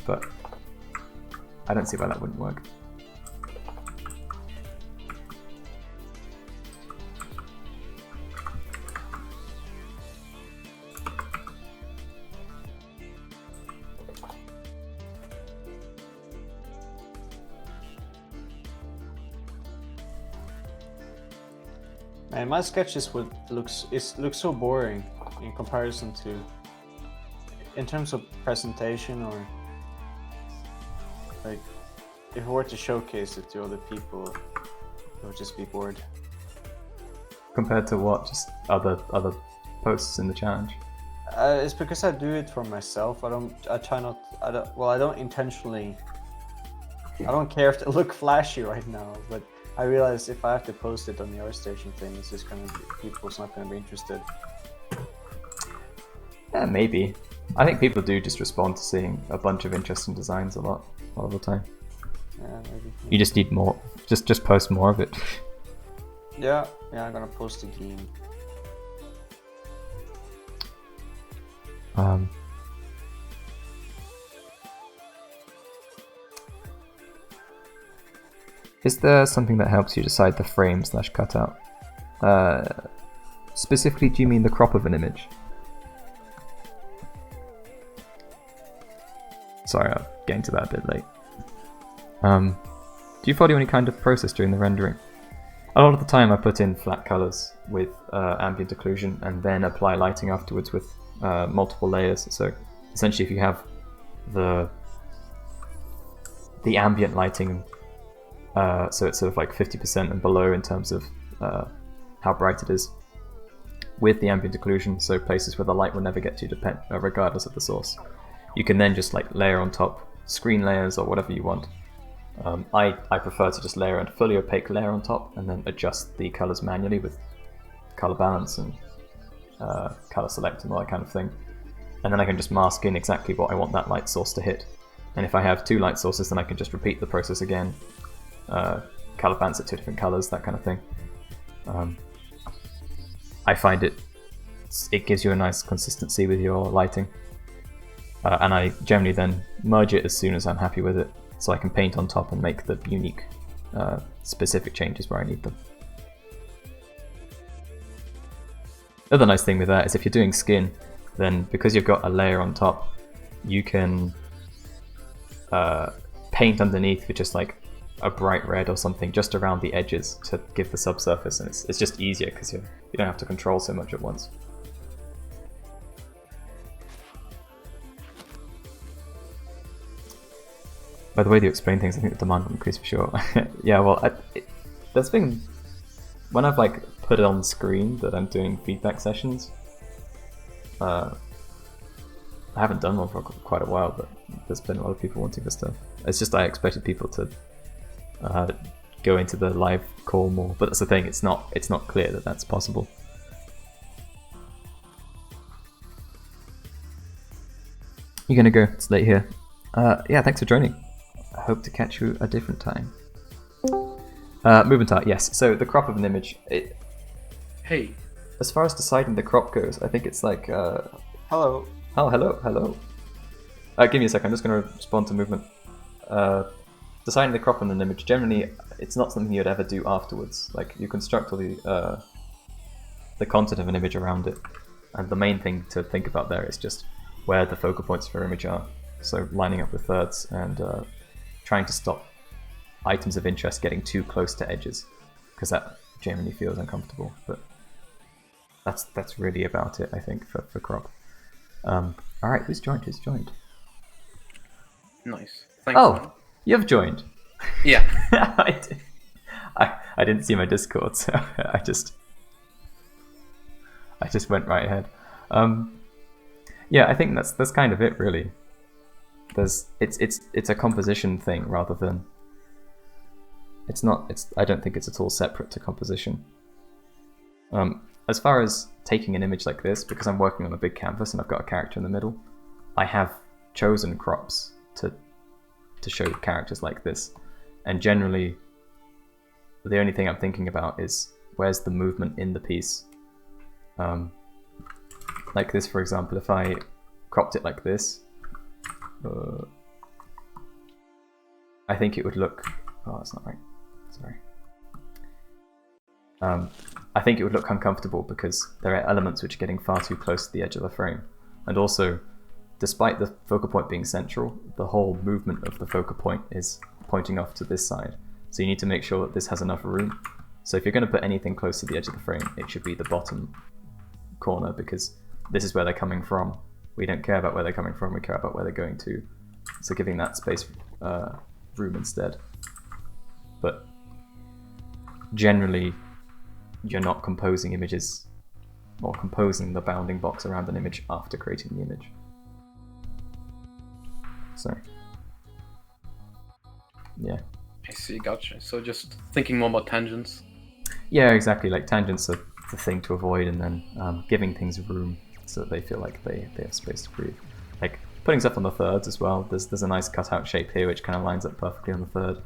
But I don't see why that wouldn't work. Man, my sketches looks so boring in comparison to, in terms of presentation, or like if I were to showcase it to other people, it would just be bored. Compared to what? Just other posts in the challenge? It's because I do it for myself. I don't intentionally. I don't care if they look flashy right now, but I realize if I have to post it on the ArtStation thing, it's just gonna be, people's not gonna be interested. Yeah, maybe. I think people do just respond to seeing a bunch of interesting designs a lot of the time. Yeah, maybe. You just need more. Just post more of it. Yeah, I'm gonna post again. Is there something that helps you decide the frame/cutout Specifically, do you mean the crop of an image? Sorry, I'm getting to that a bit late. Do you follow any kind of process during the rendering? A lot of the time I put in flat colors with ambient occlusion and then apply lighting afterwards with multiple layers. So essentially if you have the ambient lighting, so it's sort of like 50% and below in terms of how bright it is, with the ambient occlusion, so places where the light will never get to regardless of the source. You can then just like layer on top screen layers or whatever you want. I prefer to just layer a fully opaque layer on top and then adjust the colors manually with color balance and color select and all that kind of thing. And then I can just mask in exactly what I want that light source to hit. And if I have two light sources, then I can just repeat the process again, color balance at two different colors, that kind of thing. I find it gives you a nice consistency with your lighting. And I generally then merge it as soon as I'm happy with it, so I can paint on top and make the unique, specific changes where I need them. The other nice thing with that is if you're doing skin, then because you've got a layer on top, you can paint underneath with just like a bright red or something just around the edges to give the subsurface, and it's just easier because you don't have to control so much at once. By the way you explain things, I think the demand will increase for sure. Yeah, well, that's been when I've like put it on screen that I'm doing feedback sessions. I haven't done one for quite a while, but there's been a lot of people wanting this stuff. It's just I expected people to go into the live call more, but that's the thing. It's not clear that that's possible. You're gonna go. It's late here. Yeah, thanks for joining. I hope to catch you a different time. Movement art, yes. So the crop of an image. Hey. As far as deciding the crop goes, I think it's like. Hello. Oh, hello. Give me a second. I'm just going to respond to movement. Deciding the crop on an image. Generally, it's not something you'd ever do afterwards. Like you construct all the content of an image around it, and the main thing to think about there is just where the focal points for your image are. So lining up the thirds and trying to stop items of interest getting too close to edges, because that generally feels uncomfortable. But that's really about it, I think, for crop. All right, who's joined? Nice. Thanks. Oh, man. you've joined. Yeah. I didn't see my Discord, so I just went right ahead. Yeah, I think that's kind of it, really. It's a composition thing rather than I don't think it's at all separate to composition. As far as taking an image like this, because I'm working on a big canvas and I've got a character in the middle, I have chosen crops to show characters like this, and generally the only thing I'm thinking about is where's the movement in the piece. Like this, for example, if I cropped it like this, I think it would look... Oh, that's not right. Sorry. I think it would look uncomfortable because there are elements which are getting far too close to the edge of the frame. And also, despite the focal point being central, the whole movement of the focal point is pointing off to this side. So you need to make sure that this has enough room. So if you're going to put anything close to the edge of the frame, it should be the bottom corner, because this is where they're coming from. We don't care about where they're coming from, we care about where they're going to. So giving that space room instead. But generally, you're not composing images or composing the bounding box around an image after creating the image. So, yeah. I see, gotcha. So just thinking more about tangents. Yeah, exactly. Like tangents are the thing to avoid, and then giving things room so that they feel like they have space to breathe. Like putting stuff on the thirds as well. There's a nice cutout shape here which kind of lines up perfectly on the third.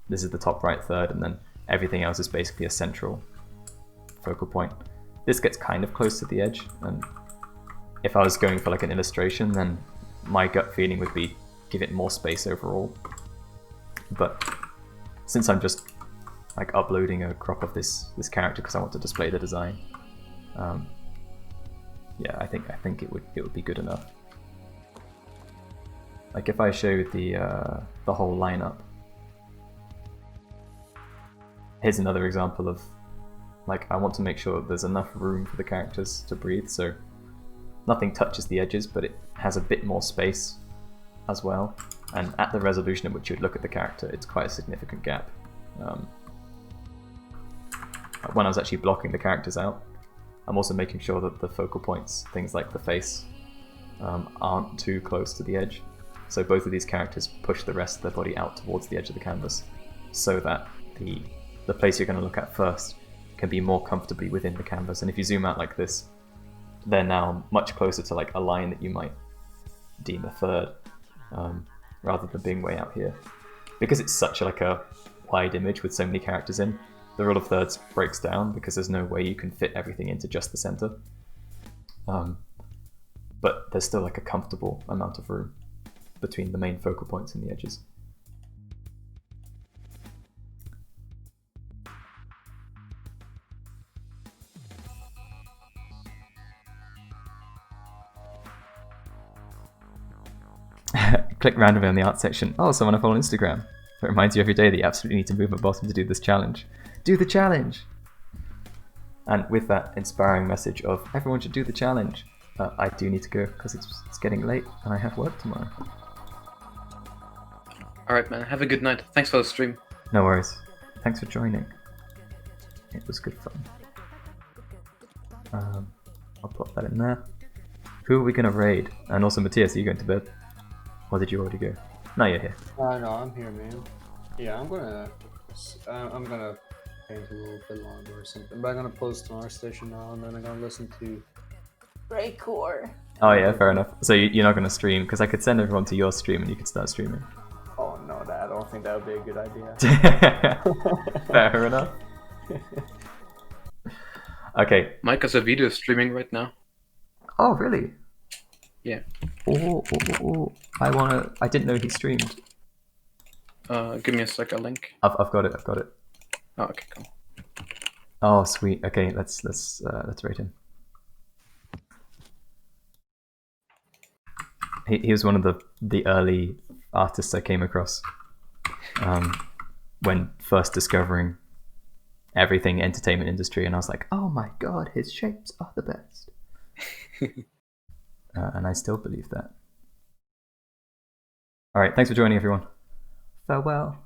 This is the top right third, and then everything else is basically a central focal point. This gets kind of close to the edge, and if I was going for like an illustration, then my gut feeling would be give it more space overall. But since I'm just like uploading a crop of this character because I want to display the design. Yeah, I think it would be good enough. Like if I showed the whole lineup. Here's another example of, like, I want to make sure there's enough room for the characters to breathe, so nothing touches the edges, but it has a bit more space as well. And at the resolution at which you would look at the character, it's quite a significant gap. When I was actually blocking the characters out, I'm also making sure that the focal points, things like the face, aren't too close to the edge. So both of these characters push the rest of their body out towards the edge of the canvas, so that the place you're going to look at first can be more comfortably within the canvas. And if you zoom out like this, they're now much closer to like a line that you might deem a third, rather than being way out here. Because it's such like a wide image with so many characters in, the rule of thirds breaks down because there's no way you can fit everything into just the center. But there's still like a comfortable amount of room between the main focal points and the edges. Click randomly on the art section. Oh, someone I follow on Instagram. It reminds you every day that you absolutely need to move at bottom to do this challenge. Do the challenge! And with that inspiring message of everyone should do the challenge, I do need to go because it's getting late and I have work tomorrow. Alright, man. Have a good night. Thanks for the stream. No worries. Thanks for joining. It was good fun. I'll plop that in there. Who are we going to raid? And also, Matthias, are you going to bed? Or did you already go? No, you're here. No, I'm here, man. Yeah, I'm gonna paint a little bit longer or something. But I'm gonna post on our station now, and then I'm gonna listen to Breakcore. Oh yeah, fair enough. So you're not going to stream? Because I could send everyone to your stream and you could start streaming. Oh no, I don't think that would be a good idea. Fair enough. Okay. Mike has a video streaming right now. Oh, really? Yeah. Oh. I didn't know he streamed. Give me a sec, a link. I've got it. Oh, okay, cool. Oh, sweet. Okay, let's rate him. He was one of the early artists I came across when first discovering everything entertainment industry, and I was like, oh my god, his shapes are the best. And I still believe that. Alright, thanks for joining everyone. Farewell.